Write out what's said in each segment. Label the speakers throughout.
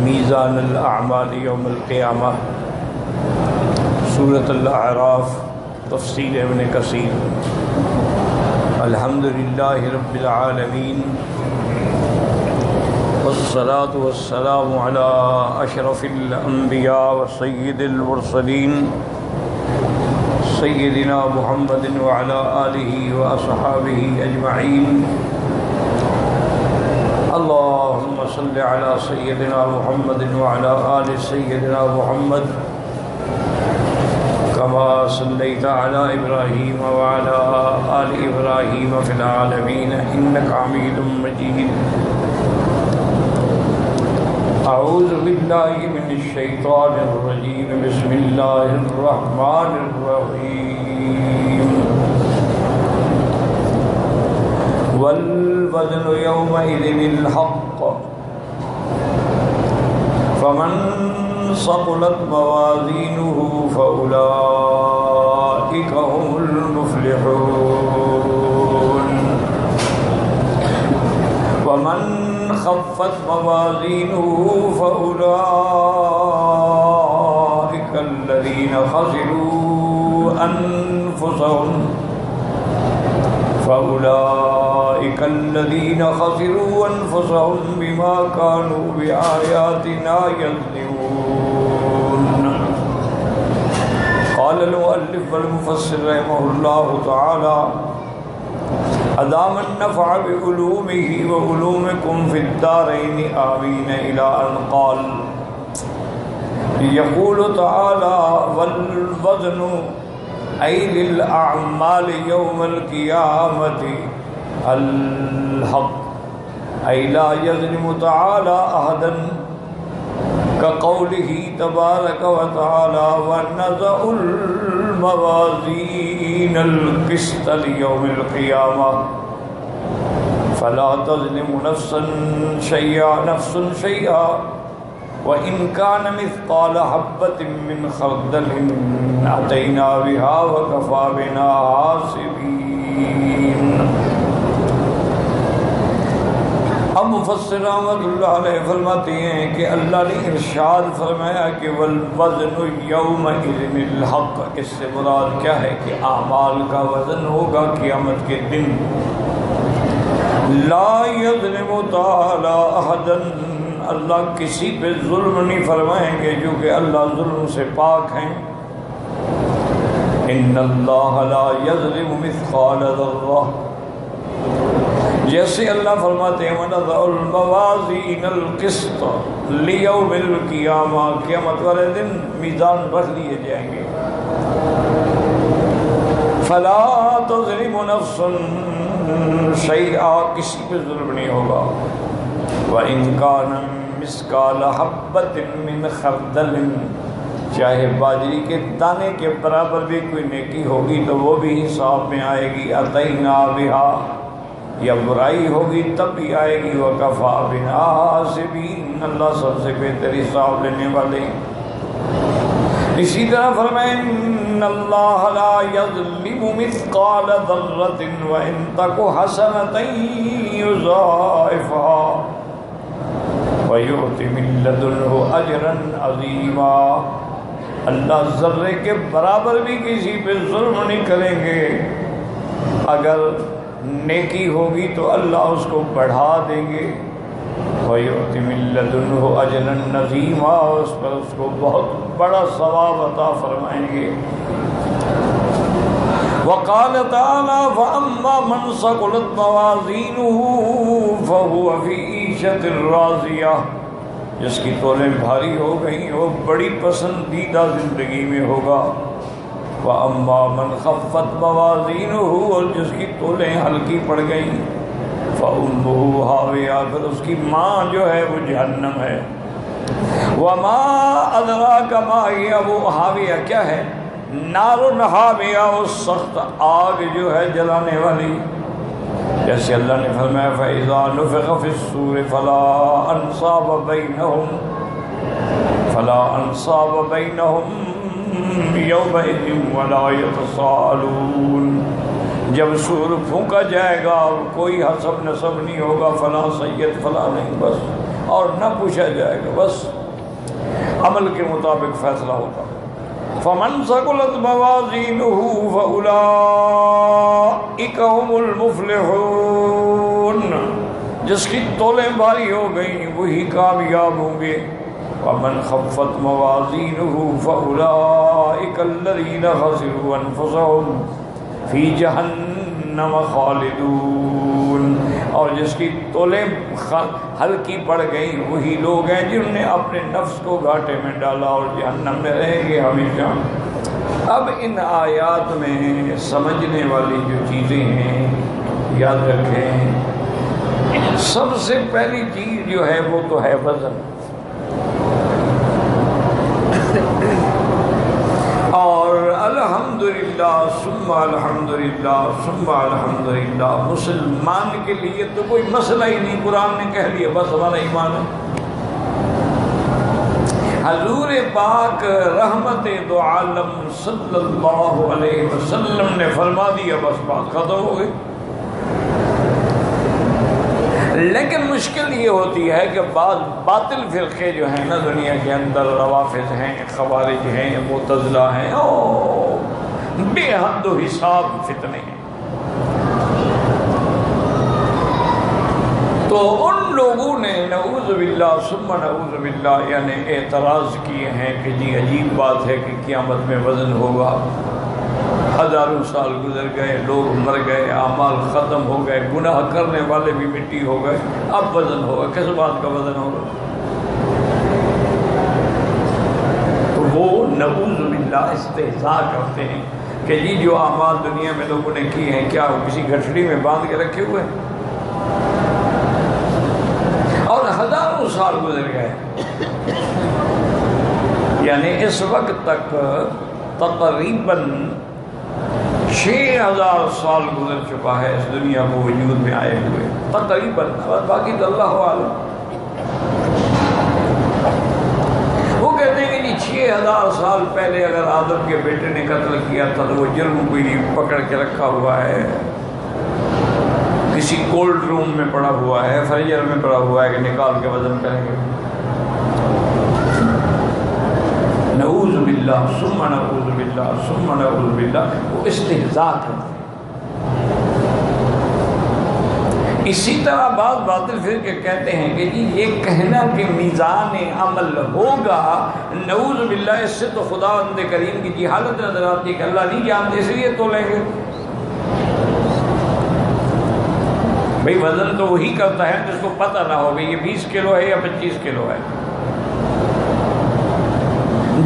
Speaker 1: میزان الاعمال یوم القیامہ، سورۃ الاعراف، تفسیر ابن کثیر۔ الحمدللہ رب العالمین، والصلاة والسلام علی اشرف الانبیاء وسید المرسلین سیدنا محمد وعلی آلہ واصحابہ اجمعین۔ اللہم صل علی سیدنا محمد وعلی آل سیدنا محمد کما صلیت علی ابراہیم وعلی آل ابراہیم فی العالمین انک حمید مجید۔ اعوذ باللہ من الشیطان الرجیم، بسم اللہ الرحمن الرحیم۔ والوزن یومئذ الحق، فمن ثقلت موازینہ فأولئک هم المفلحون، ومن خفت موازینہ فأولئک الذین خسروا انفسهم بما كانوا بآیاتنا یظلمون۔ قال المؤلف والمفسر رحمہ اللہ تعالی ادام النفع بعلومه وعلومكم في الدارين آمین الى ان قال يقول تعالى والوزن أي للأعمال يوم القيامة الحق، أي لا يظلم تعالى أحدا، كقوله تبارك وتعالى ونضع الموازين القسط ليوم القيامة فلا تظلم نفس شيئا وَإِن كَانَ مِثْقَالَ حَبَّةٍ مِّنْ خَرْدَلٍ أَتَيْنَا بِهَا وَكَفَى بِنَا حَاسِبِينَ۔ اب مفسر رحمۃ اللہ علیہ فرماتے ہیں کہ اللہ نے ارشاد فرمایا کہ وَالْوَزْنُ يَوْمَئِذٍ الْحَقُّ، اس سے مراد کیا ہے کہ اعمال کا وزن ہوگا قیامت کے دن۔ لا يظلم تعالی احدا، اللہ کسی پہ ظلم نہیں فرمائیں گے جو کہ اللہ ظلم سے پاک ہیں۔ ان اللہ لا یظلم مثقال ذرہ، جیسے اللہ فرماتے ہیں وَنَضَعُ الْمَوَازِینَ الْقِسْطَ لِيَوْمِ الْقِیامَہ، قیامت والے دن میزان رکھ لیے جائیں گے۔ فَلَا تَظْلِمُ نَفْسٌ شَیْئًا، کسی پہ ظلم نہیں ہوگا۔ وَإِن كَانَ مِثْقَالَ حَبَّةٍ مِّنْ خَرْدَلٍ، چاہے باجری کے دانے کے برابر بھی کوئی نیکی ہوگی تو وہ بھی حساب میں آئے گی۔ أَتَيْنَا بِهَا، یا برائی ہوگی تب بھی آئے گی۔ وَكَفَى بِنَا حَاسِبِينَ، اللہ سب سے بہتر حساب لینے والے۔ اسی طرح فرمائیں ان اللہ لا یظلم مثقال ذرۃ وان تک حسنۃ یضاعفھا ویؤت من لدنہ اجرا عظیما، اللہ ذرے کے برابر بھی کسی پہ ظلم نہیں کریں گے۔ اگر نیکی ہوگی تو اللہ اس کو بڑھا دیں گے۔ وَيُؤْتِ مِن لَّدُنْهُ أَجْرًا عَظِيمًا، اس پر اس کو بہت بڑا ثواب عطا فرمائیں گے۔ وقال تعالیٰ فَأَمَّا مَنْ ثَقُلَتْ مَوَازِينُهُ فَهُوَ فِي عِيشَةٍ رَاضِيَةٍ، جس کی تولیں بھاری ہو گئیں وہ بڑی پسندیدہ زندگی میں ہوگا۔ وَأَمَّا مَنْ خَفَّتْ مَوَازِينُهُ، اور جس کی تولیں ہلکی پڑ گئیں، فَأُمُّهُ هَاوِيَةٌ، پھر اس کی ماں جو ہے وہ جہنم ہے۔ وَمَا أَدْرَاكَ مَا هِيَ، وہ ہاویہ کیا ہے؟ نار حامیہ، وہ سخت آگ جو ہے جلانے والی۔ جیسے اللہ نے فرمایا فَإِذَا نُفِخَ فِي الصُّورِ فَلَا أَنْصَابَ بَيْنَهُمْ يَوْمَئِذٍ وَلَا يَتَسَاءَلُونَ، جب سور پھونکا جائے گا کوئی حسب نسب نہیں ہوگا، فلاں سید فلاں نہیں، بس اور نہ پوچھا جائے گا، بس عمل کے مطابق فیصلہ ہوگا۔ فمن ثقلت موازینہ فاولئک هم المفلحون، جس کی تولیں بھاری ہو گئیں وہی کامیاب ہوں گے۔ ومن خفت موازینہ فاولئک الذین خسروا انفسهم فی جہنم خالدون، اور جس کی تولیں ہلکی پڑ گئیں وہی لوگ ہیں جنہوں نے اپنے نفس کو گھاٹے میں ڈالا اور جہنم میں رہیں گے ہمیشہ۔ اب ان آیات میں سمجھنے والی جو چیزیں ہیں یاد رکھیں، سب سے پہلی چیز جو ہے وہ تو ہے وزن، اور الحمدللہ ثم الحمدللہ ثم الحمدللہ مسلمان کے لیے تو کوئی مسئلہ ہی نہیں، قرآن نے کہہ لیا بس ہمارا ایمان ہے۔ حضور پاک رحمت دو عالم صلی اللہ علیہ وسلم نے فرما دیا، بس بات ختم ہو گئی۔ لیکن مشکل یہ ہوتی ہے کہ بعض باطل فرقے جو ہیں نا دنیا کے اندر، روافض ہیں، خوارج ہیں، معتزلہ ہیں، بے حد و حساب فتنے ہیں، تو ان لوگوں نے نعوذ باللہ ثم نعوذ باللہ یعنی اعتراض کیے ہیں کہ جی عجیب بات ہے کہ قیامت میں وزن ہوگا، ہزاروں سال گزر گئے، لوگ مر گئے، اعمال ختم ہو گئے، گناہ کرنے والے بھی مٹی ہو گئے، اب وزن ہوگا، کس بات کا وزن ہوگا؟ تو وہ نعوذ باللہ استہزاء کرتے ہیں کہ جی جو اعمال دنیا میں لوگوں نے کی ہیں کیا وہ کسی گٹھڑی میں باندھ کے رکھے ہوئے ہیں؟ اور ہزاروں سال گزر گئے، یعنی اس وقت تک تقریباً 6000 سال گزر چکا ہے اس دنیا کو وجود میں آئے ہوئے، تقریباً، باقی تو اللہ عالم۔ وہ کہتے ہیں کہ جی 6000 سال پہلے اگر آدم کے بیٹے نے قتل کیا تھا تو وہ جرم کوئی نہیں پکڑ کے رکھا ہوا ہے، کسی کولڈ روم میں پڑا ہوا ہے، فریزر میں پڑا ہوا ہے کہ نکال کے وزن کریں گے۔ نعوذ باللہ ثم نعوذ باللہ ثم نعوذ باللہ، وہ استہزاء کرتے ہیں۔ اسی طرح بعض باطل فرقے کہتے ہیں کہ جی یہ کہنا کہ میزان عمل ہوگا، نعوذ باللہ، اس سے تو خدا بند کریم کی جہالت نظر آتی ہے کہ اللہ نہیں جانتے اس لیے تولیں گے۔ بھئی وزن تو وہی کرتا ہے جس کو پتہ نہ ہو کہ یہ 20 کلو ہے یا 25 کلو ہے۔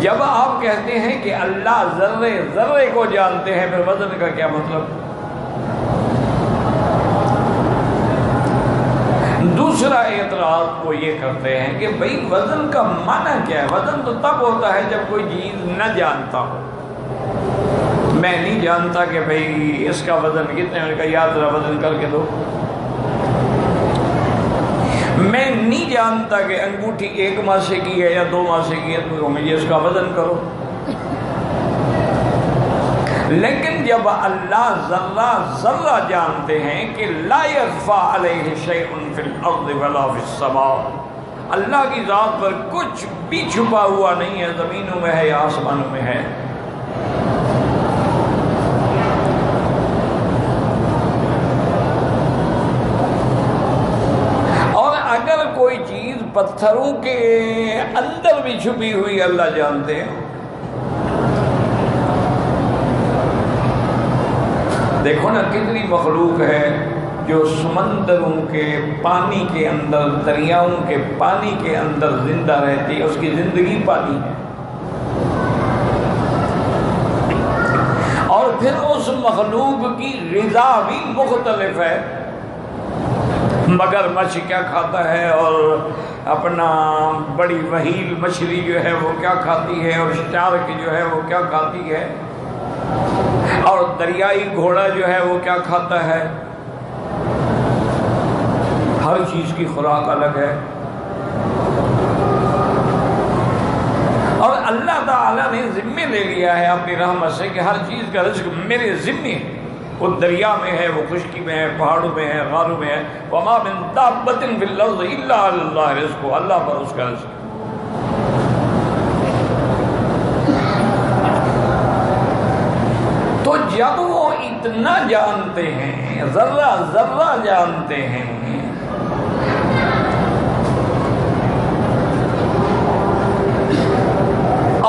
Speaker 1: جب آپ کہتے ہیں کہ اللہ ذرے ذرے کو جانتے ہیں پھر وزن کا کیا مطلب؟ دوسرا اعتراض وہ یہ کرتے ہیں کہ بھئی وزن کا معنی کیا ہے؟ وزن تو تب ہوتا ہے جب کوئی چیز نہ جانتا ہو۔ میں نہیں جانتا کہ بھئی اس کا وزن کتنے، میں نے کہا یاد ذرا وزن کر کے دو۔ میں نہیں جانتا کہ انگوٹھی 1 ماسے کی ہے یا 2 ماسے کی ہے، تو مجھے اس کا وزن کرو۔ لیکن جب اللہ ذرہ ذرہ جانتے ہیں کہ لا یخفی علیہ شیء فی الارض ولا فی السماء، اللہ کی ذات پر کچھ بھی چھپا ہوا نہیں ہے، زمینوں میں ہے یا آسمانوں میں ہے۔ کوئی چیز پتھروں کے اندر بھی چھپی ہوئی اللہ جانتے ہیں۔ دیکھو نا کتنی مخلوق ہے جو سمندروں کے پانی کے اندر، دریاؤں کے پانی کے اندر زندہ رہتی ہے، اس کی زندگی پانی ہے، اور پھر اس مخلوق کی غذا بھی مختلف ہے۔ مگر مچھ کیا کھاتا ہے، اور اپنا بڑی وہیل مچھلی جو ہے وہ کیا کھاتی ہے، اور شارک جو ہے وہ کیا کھاتی ہے، اور دریائی گھوڑا جو ہے وہ کیا کھاتا ہے۔ ہر چیز کی خوراک الگ ہے، اور اللہ تعالیٰ نے ذمہ لے لیا ہے اپنی رحمت سے کہ ہر چیز کا رزق میرے ذمہ ہے۔ وہ دریا میں ہے، وہ خشکی میں ہے، پہاڑوں میں ہے، غاروں میں ہے۔ وما من دابۃ فی الارض الا علی اللہ رزقها، اللہ پر اس کا رزق۔ تو جب وہ اتنا جانتے ہیں، ذرہ ذرہ جانتے ہیں،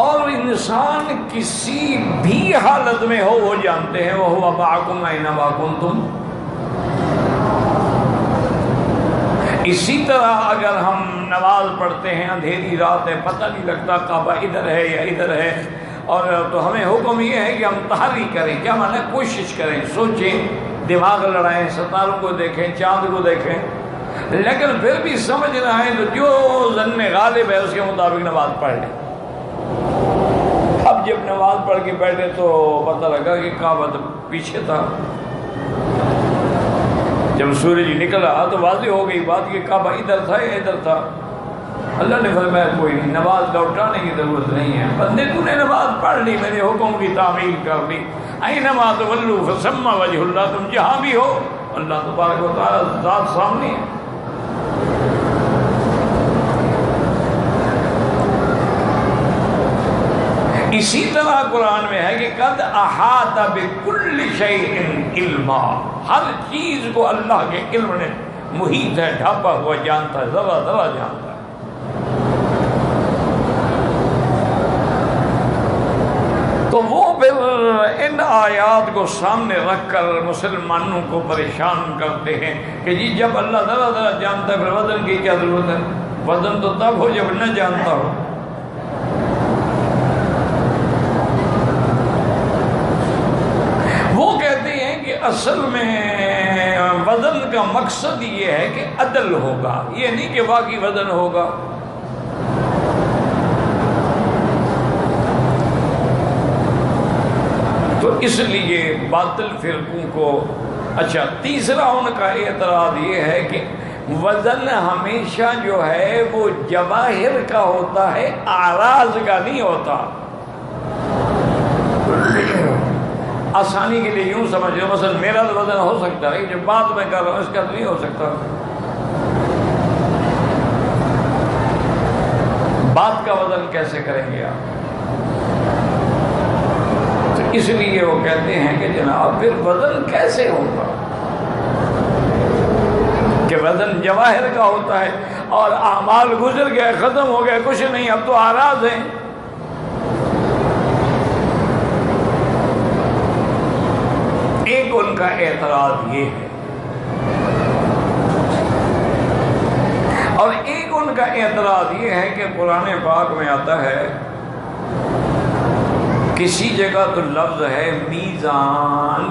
Speaker 1: اور انسان کسی بھی حالت میں ہو وہ جانتے ہیں، وَهُوَ مَعَكُمْ أَيْنَمَا كُنْتُمْ۔ اسی طرح اگر ہم نماز پڑھتے ہیں، اندھیری رات ہے، پتہ نہیں لگتا کعبہ ادھر ہے یا ادھر ہے، اور تو ہمیں حکم یہ ہے کہ ہم تحری کریں، کیا معنی کوشش کریں، سوچیں، دماغ لڑائیں، ستاروں کو دیکھیں، چاند کو دیکھیں، لیکن پھر بھی سمجھ نہ آئے تو جو ظن غالب ہے اس کے مطابق نماز پڑھ لیں۔ اب جب نماز پڑھ کے بیٹھے تو پتہ لگا کہ کعبہ تو پیچھے تھا، جب سورج نکلا تو واضح ہو گئی بات کہ کعبہ ادھر تھا یا ادھر تھا۔ اللہ نے فرمایا کوئی نہیں، نماز لوٹانے کی ضرورت نہیں ہے، بندے تو نے نماز پڑھ لی، میرے حکم کی تعمیل کر لی، اینما تولوا فثم وجہ اللہ، تم جہاں بھی ہو اللہ تبارک و تعالیٰ ذات سامنے ہے۔ اسی طرح قرآن میں ہے کہ قد احاط بکل شیء علما، ہر چیز کو اللہ کے علم نے محیط ہے، ڈھانپا ہوا جانتا ہے، ذرا ذرا جانتا ہے۔ تو وہ پھر ان آیات کو سامنے رکھ کر مسلمانوں کو پریشان کرتے ہیں کہ جی جب اللہ ذرا ذرا جانتا ہے پھر وزن کی کیا ضرورت ہے؟ وزن تو تب ہو جب نہ جانتا ہو۔ وہ کہتے ہیں کہ اصل میں وزن کا مقصد یہ ہے کہ عدل ہوگا، یہ نہیں کہ واقعی وزن ہوگا۔ تو اس لیے باطل فرقوں کو، اچھا تیسرا ان کا اعتراض یہ ہے کہ وزن ہمیشہ جو ہے وہ جواہر کا ہوتا ہے، اعراض کا نہیں ہوتا۔ آسانی کے لیے یوں سمجھ لو، مثلا میرا تو وزن ہو سکتا ہے، جو بات میں کر رہا ہوں اس کا تو نہیں ہو سکتا۔ بات کا وزن کیسے کریں گے آپ؟ تو اس لیے وہ کہتے ہیں کہ جناب پھر وزن کیسے ہوگا کہ وزن جواہر کا ہوتا ہے اور اعمال گزر گئے، ختم ہو گئے، کچھ نہیں، اب تو اعراض ہیں۔ ایک ان کا اعتراض یہ ہے، اور ایک ان کا اعتراض یہ ہے کہ قرآن پاک میں آتا ہے، کسی جگہ تو لفظ ہے میزان،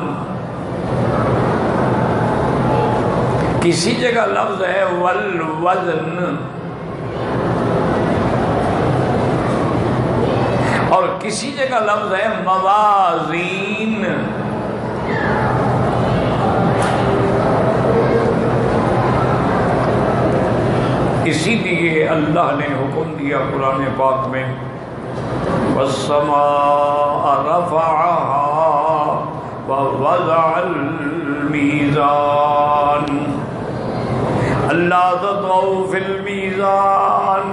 Speaker 1: کسی جگہ لفظ ہے والوزن، اور کسی جگہ لفظ ہے موازین۔ اسی لیے اللہ نے حکم دیا قرآن پاک میں وَالسَّمَاءَ رَفَعَهَا وَوَضَعَ الْمِيزَانَ أَلَّا تَطْغَوْا فِي الْمِيزَانِ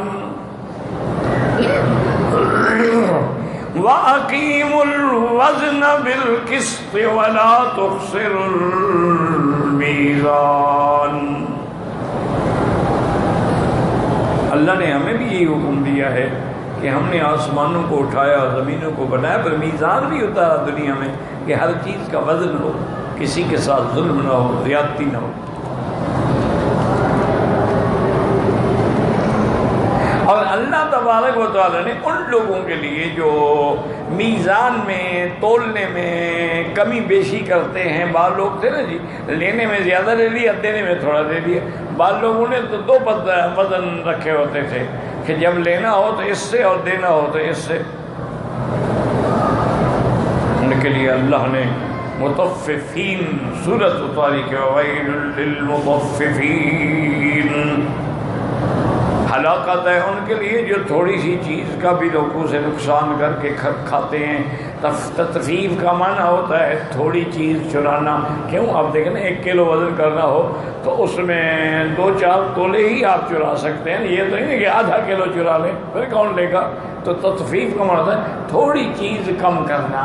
Speaker 1: وَأَقِيمُوا الْوَزْنَ بِالْقِسْطِ وَلَا تُخْسِرُوا الْمِيزَانَ۔ اللہ نے ہمیں بھی یہی حکم دیا ہے کہ ہم نے آسمانوں کو اٹھایا، زمینوں کو بنایا، پر میزان بھی اتارا دنیا میں کہ ہر چیز کا وزن ہو، کسی کے ساتھ ظلم نہ ہو، زیادتی نہ ہو۔ اور اللہ تبارک و تعالیٰ نے ان لوگوں کے لیے جو میزان میں تولنے میں کمی بیشی کرتے ہیں، بعض لوگ تھے نا جی لینے میں زیادہ لے لیا، دینے میں تھوڑا دے دیا، بعض لوگوں نے تو دو وزن رکھے ہوتے تھے کہ جب لینا ہو تو اس سے اور دینا ہو تو اس سے۔ ان کے لیے اللہ نے مطففین سورۃ اتاری کہ ویل للمطففین، ہلاکت ہے ان کے لیے جو تھوڑی سی چیز کا بھی لوگوں سے نقصان کر کے کھاتے ہیں۔ تطفیف کا معنی ہوتا ہے تھوڑی چیز چرانا۔ کیوں؟ آپ دیکھیں نا 1 کلو وزن کرنا ہو تو اس میں 2-4 تولے ہی آپ چرا سکتے ہیں، یہ تو نہیں کہ آدھا کلو چرا لیں، پھر کون لے گا؟ تو تطفیف کا معنی ہوتا ہے تھوڑی چیز کم کرنا۔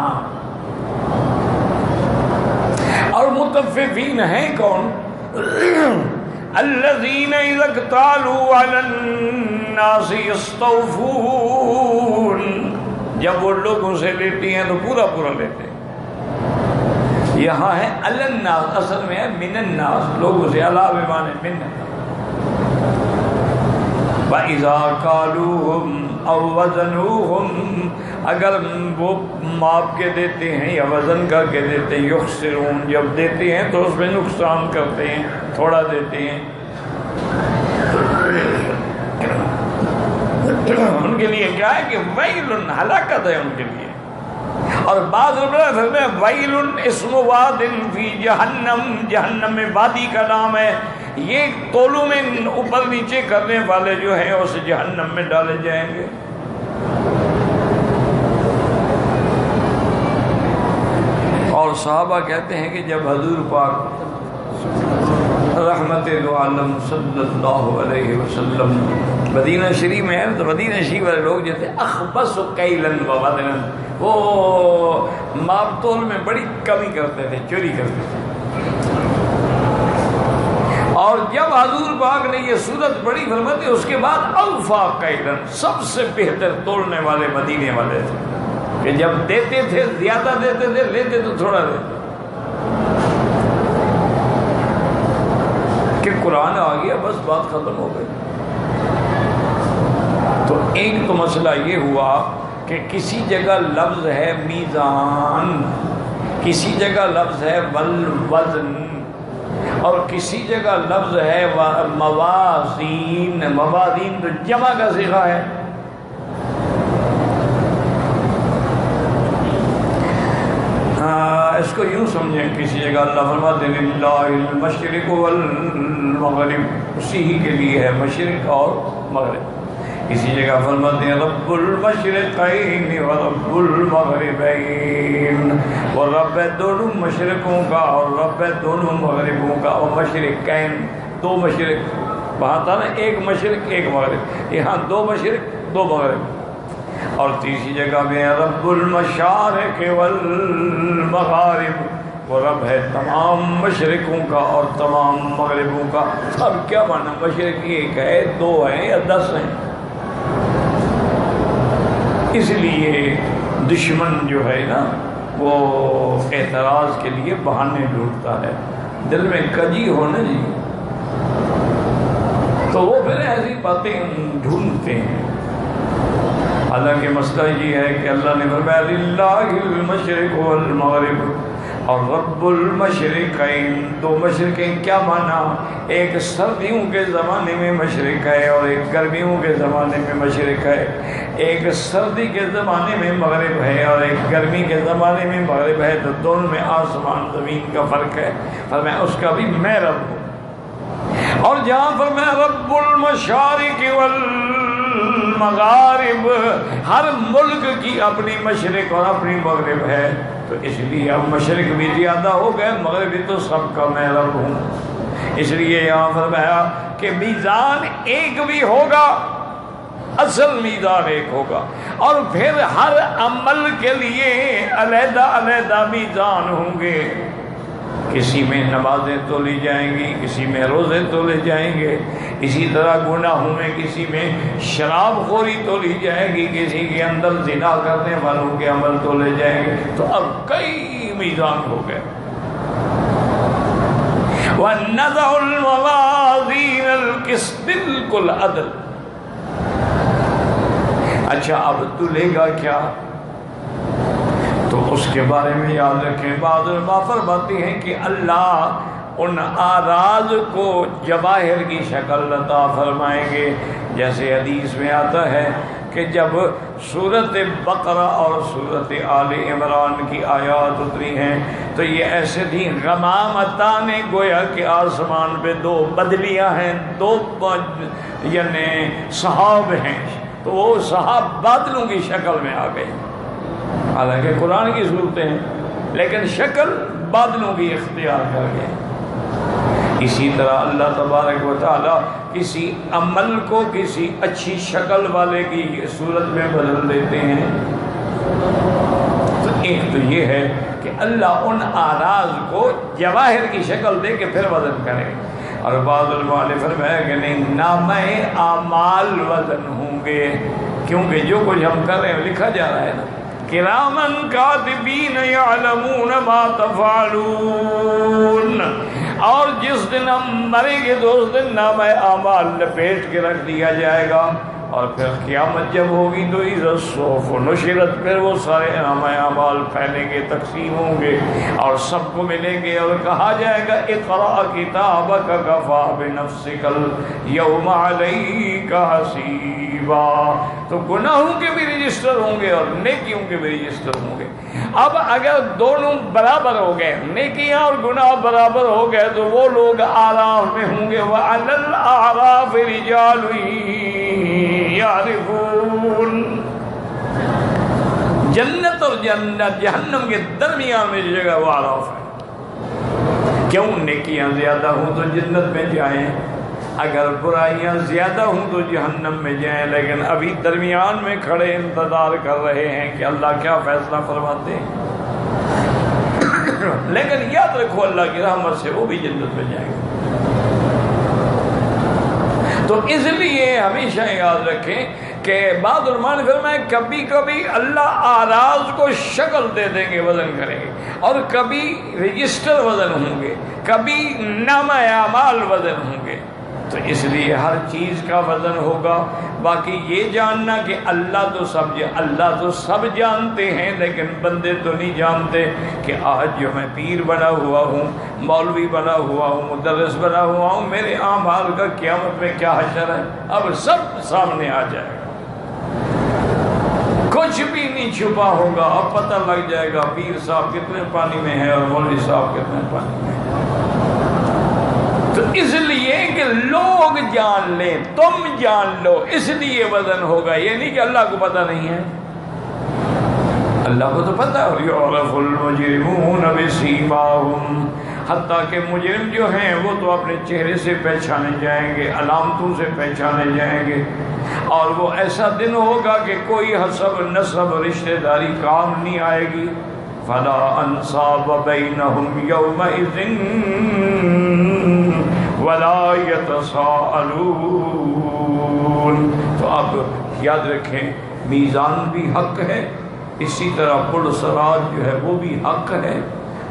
Speaker 1: اور مطففین ہیں کون؟ الذین اذا اکتالوا علی الناس یستوفون، جب وہ لوگوں سے لیتی ہیں تو پورا پورا لیتے ہیں۔ یہاں ہے علی الناس، اصل میں ہے من الناس، لوگوں سے، علاوہ معنی من۔ وَإِذَا كَالُوهُمْ أَوْ وَزَنُوهُمْ، اگر وہ ماپ کے دیتے ہیں یا وزن کر کے دیتے ہیں، یخسرون، جب دیتے ہیں تو اس میں نقصان کرتے ہیں، تھوڑا دیتے ہیں۔ ان کے لیے کیا ہے کہ ویل، ہلاکت ہے ان کے لیے۔ اور بعض میں ویل اسم واد فی جہنم، جہنم میں وادی کا نام ہے۔ یہ تولوں میں اوپر نیچے کرنے والے جو ہیں اس جہنم میں ڈالے جائیں گے۔ اور صحابہ کہتے ہیں کہ جب حضور پاک رحمت دو عالم صلی اللہ علیہ وسلم مدینہ شریف میں ہے تو مدینہ شریف والے لوگ جو تھے اخبث قیلاً و وزناً، وہ ماپ تول میں بڑی کمی کرتے تھے، چوری کرتے تھے۔ اور جب حضور پاک نے یہ صورت پڑھی فرماتے اس کے بعد اوفا قیلاً، سب سے بہتر تولنے والے مدینے والے تھے کہ جب دیتے تھے زیادہ دیتے تھے، لیتے تو تھوڑا دیتے۔ کہ قرآن آ گیا بس بات ختم ہو گئی۔ تو ایک تو مسئلہ یہ ہوا کہ کسی جگہ لفظ ہے میزان، کسی جگہ لفظ ہے والوزن، اور کسی جگہ لفظ ہے موازین۔ موازین تو جمع کا صیغہ ہے۔ اس کو یوں سمجھیں، کسی جگہ اللہ فرماتے ہیں للہ المشرق والمغرب، اسی ہی کے لیے ہے مشرق اور مغرب۔ کسی جگہ فرماتے ہیں رب المشرقین ورب المغربین، وہ رب ہے دونوں مشرقوں کا اور رب ہے دونوں مغربوں کا۔ اور مشرقین، 2 مشرق، وہاں تھا نا 1 مشرق 1 مغرب، یہاں 2 مشرق 2 مغرب۔ اور تیسری جگہ میں رب المشارق والمغارب، وہ رب ہے تمام مشرقوں کا اور تمام مغربوں کا۔ اب کیا مانا، مشرق 1 ہے 2 ہیں یا 10 ہیں؟ اس لیے دشمن جو ہے نا وہ اعتراض کے لیے بہانے ڈھونڈتا ہے، دل میں کجی ہو نا جی، تو وہ پھر ایسی باتیں ڈھونڈتے ہیں۔ حالانکہ مسئلہ یہ ہے کہ اللہ نے فرمایا للہ المشرق والمغرب اور رب المشرقین، 2 مشرقین کیا مانا؟ ایک سردیوں کے زمانے میں مشرق ہے اور ایک گرمیوں کے زمانے میں مشرق ہے، ایک سردی کے زمانے میں مغرب ہے اور ایک گرمی کے زمانے میں مغرب ہے، تو دونوں میں آسمان زمین کا فرق ہے۔ فرمایا اس کا بھی میں رب ہوں۔ اور جہاں فرمایا رب المشارق والمغارب، ہر ملک کی اپنی مشرق اور اپنی مغرب ہے، تو اس لیے اب مشرق بھی زیادہ ہو گئے، مغرب بھی تو سب کا میں رب ہوں۔ اس لیے یہاں فرمایا کہ میزان ایک بھی ہوگا، اصل میزان ایک ہوگا، اور پھر ہر عمل کے لیے علیحدہ علیحدہ میزان ہوں گے۔ کسی میں نمازیں تولی جائیں گی، کسی میں روزے تولے جائیں گے، اسی طرح گناہوں میں کسی میں شراب خوری تولی جائے گی، کسی کے اندر زنا کرنے والوں کے عمل تولے جائیں گے۔ تو اب کئی میزان ہو گئے۔ وَنَضَعُ الْمَوَازِينَ الْقِسْطَ، بالکل عدل۔ اچھا اب تلے گا کیا؟ تو اس کے بارے میں یاد رکھیں، بعض علماء فرماتے ہیں کہ اللہ ان آراز کو جواہر کی شکل عطا فرمائیں گے، جیسے حدیث میں آتا ہے کہ جب سورۃ بقرہ اور سورۃ آل عمران کی آیات اتری ہیں تو یہ ایسے تھیں غمامتان، گویا کہ آسمان پہ دو بدلیاں ہیں، دو یعنی سحاب ہیں، تو وہ سحاب بادلوں کی شکل میں آ گئے، حالانکہ قرآن کی صورتیں ہیں لیکن شکل بادلوں کی اختیار کر گئے۔ اسی طرح اللہ تبارک و تعالیٰ کسی عمل کو کسی اچھی شکل والے کی صورت میں بدل دیتے ہیں۔ تو ایک تو یہ ہے کہ اللہ ان اعراض کو جواہر کی شکل دے کے پھر وزن کرے، اور بعض علماء نے فرمایا کہ نہیں، نامہ اعمال وزن ہوں گے، کیونکہ جو کچھ ہم کر رہے ہیں لکھا جا رہا ہے نا، کرامن کاتبین یعلمون ما تفعلون، اور جس دن ہم مریں گے تو اس دن نامہ اعمال لپیٹ کے رکھ دیا جائے گا، اور پھر قیامت جب ہوگی تو اذا الصحف نشرت، پھر وہ سارے نامہ اعمال پھیلیں گے، تقسیم ہوں گے اور سب کو ملیں گے، اور کہا جائے گا اقرأ کتابک کفیٰ بنفسک اليوم علیک حسیبا۔ تو گناہوں کے بھی رجسٹر ہوں گے اور نیکیوں کے بھی رجسٹر ہوں گے۔ اب اگر دونوں برابر ہو گئے، نیکیاں اور گناہ برابر ہو گئے، تو وہ لوگ اعراف میں ہوں گے، وعلی الاعراف رجال یعرفون، جنت اور جہنم کے درمیان میں جو جگہ وہ اعراف ہے۔ کیوں؟ نیکیاں زیادہ ہوں تو جنت میں جائیں، اگر برائیاں زیادہ ہوں تو جہنم میں جائیں، لیکن ابھی درمیان میں کھڑے انتظار کر رہے ہیں کہ اللہ کیا فیصلہ فرماتے ہیں۔ لیکن یاد رکھو اللہ کی رحمت سے وہ بھی جنت میں جائیں گے۔ تو اس لیے ہمیشہ یاد رکھیں کہ بعض علماء نے فرمایا کبھی کبھی اللہ اعراض کو شکل دے دیں گے، وزن کریں گے، اور کبھی رجسٹر وزن ہوں گے، کبھی نامہ اعمال وزن ہوں گے۔ تو اس لیے ہر چیز کا وزن ہوگا۔ باقی یہ جاننا کہ اللہ تو سب جانتے ہیں، لیکن بندے تو نہیں جانتے کہ آج جو میں پیر بنا ہوا ہوں، مولوی بنا ہوا ہوں، مدرس بنا ہوا ہوں، میرے اعمال کا قیامت میں کیا حشر ہے، اب سب سامنے آ جائے گا، کچھ بھی نہیں چھپا ہوگا، اب پتہ لگ جائے گا پیر صاحب کتنے پانی میں ہے اور مولوی صاحب کتنے پانی میں ہے۔ تو اس لیے کہ لوگ جان لیں، تم جان لو، اس لیے وزن ہوگا، یہ نہیں کہ اللہ کو پتہ نہیں ہے، اللہ کو تو پتہ ہے۔ یعرف المجرمون بسیماہم، حتیٰ کہ مجرم جو ہیں وہ تو اپنے چہرے سے پہچانے جائیں گے، علامتوں سے پہچانے جائیں گے، اور وہ ایسا دن ہوگا کہ کوئی حسب نسب رشتہ داری کام نہیں آئے گی۔ فلا انصاب بینہم یومئذ ولا یتساءلون۔ تو اب یاد رکھیں میزان بھی حق ہے، اسی طرح پل صراط جو ہے وہ بھی حق ہے،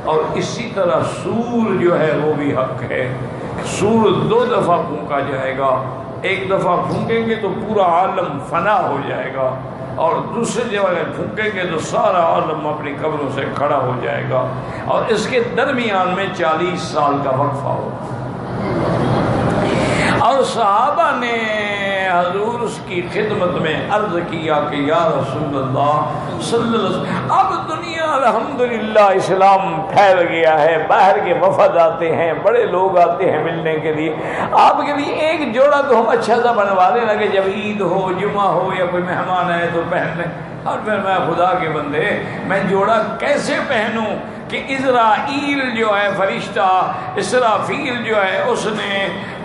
Speaker 1: اور اسی طرح سور جو ہے وہ بھی حق ہے۔ سور 2 دفعہ پھونکا جائے گا، ایک دفعہ پھونکیں گے تو پورا عالم فنا ہو جائے گا، اور دوسری جگہ پھونکیں گے تو سارا عالم اپنی قبروں سے کھڑا ہو جائے گا، اور اس کے درمیان میں 40 سال کا وقفہ ہوگا۔ اور صحابہ نے حضور اس کی خدمت میں عرض کیا کہ یا رسول اللہ صلی اللہ علیہ وسلم، اب دنیا الحمدللہ اسلام پھیل گیا ہے، باہر کے وفد آتے ہیں، بڑے لوگ آتے ہیں ملنے کے لیے، آپ کے لیے ایک جوڑا تو ہم اچھا سا بنوا دیں نا کہ جب عید ہو، جمعہ ہو یا کوئی مہمان آئے تو پہن لیں۔ اور پھر میں خدا کے بندے، میں جوڑا کیسے پہنوں کہ اسرائیل جو ہے فرشتہ، اسرافیل جو ہے اس نے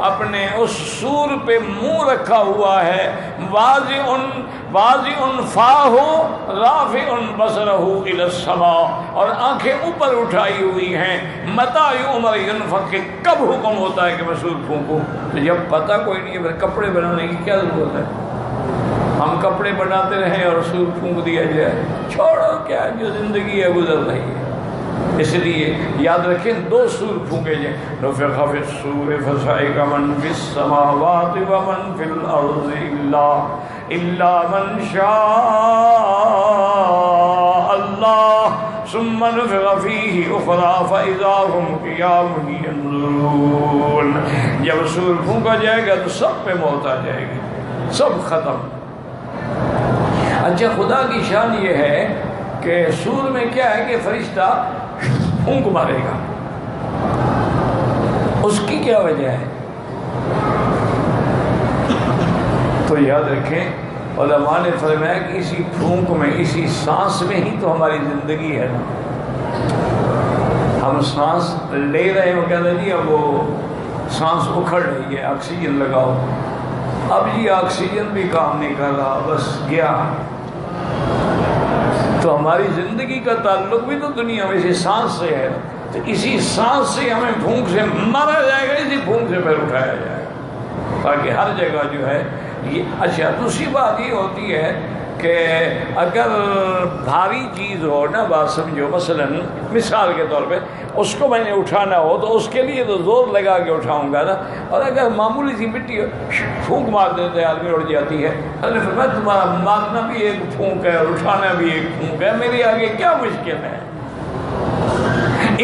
Speaker 1: اپنے اس سور پہ منہ رکھا ہوا ہے، واضع فاہ رافع بصرہ الی السماء، اور آنکھیں اوپر اٹھائی ہوئی ہیں، متى یؤمر ینفخ، کب حکم ہوتا ہے کہ میں سور پھونکوں؟ تو جب پتہ کوئی نہیں ہے پھر کپڑے بنانے کی کیا ضرورت ہے؟ ہم کپڑے بناتے رہیں اور سور پھونک دیا جائے، چھوڑو، کیا جو زندگی ہے گزر رہی ہے۔ اس لیے یاد رکھیں 2 سور پھونکے جائیں، نفخ فی الصور فصعق من فی السماوات ومن فی الارض الا من شاء اللہ ثم نفخ فیہ اخری فاذا هم قیام ینظرون۔ جب سور پھونکا جائے گا تو سب پہ موت آ جائے گی، سب ختم۔ اچھا، خدا کی شان یہ ہے کہ سور میں کیا ہے کہ فرشتہ پھونک مارے گا، اس کی کیا وجہ ہے؟ تو یاد رکھیں علماء نے فرمایا کہ اسی پھونک میں، اسی سانس میں ہی تو ہماری زندگی ہے نا۔ ہم سانس لے رہے ہیں، وہ کہتے ہیں جی اب وہ سانس اکھڑ رہی ہے، آکسیجن لگاؤ، اب یہ آکسیجن بھی کام نہیں کر رہا، بس گیا۔ تو ہماری زندگی کا تعلق بھی تو دنیا میں اسی سانس سے ہے، تو اسی سانس سے ہمیں پھونک سے مارا جائے گا، اسی پھونک سے پھر اٹھایا جائے گا، تاکہ ہر جگہ جو ہے یہ۔ اچھا، دوسری بات یہ ہوتی ہے کہ اگر بھاری چیز ہو نا، بات سمجھو، مثلاً مثال کے طور پہ اس کو میں نے اٹھانا ہو تو اس کے لیے تو زور لگا کے اٹھاؤں گا نا، اور اگر معمولی سی مٹی پھونک مار دیتے آدمی اڑ جاتی ہے۔ اللہ نے فرمایا تمہارا مارنا بھی ایک پھونک ہے اور اٹھانا بھی ایک پھونک ہے، میرے آگے کیا مشکل ہے؟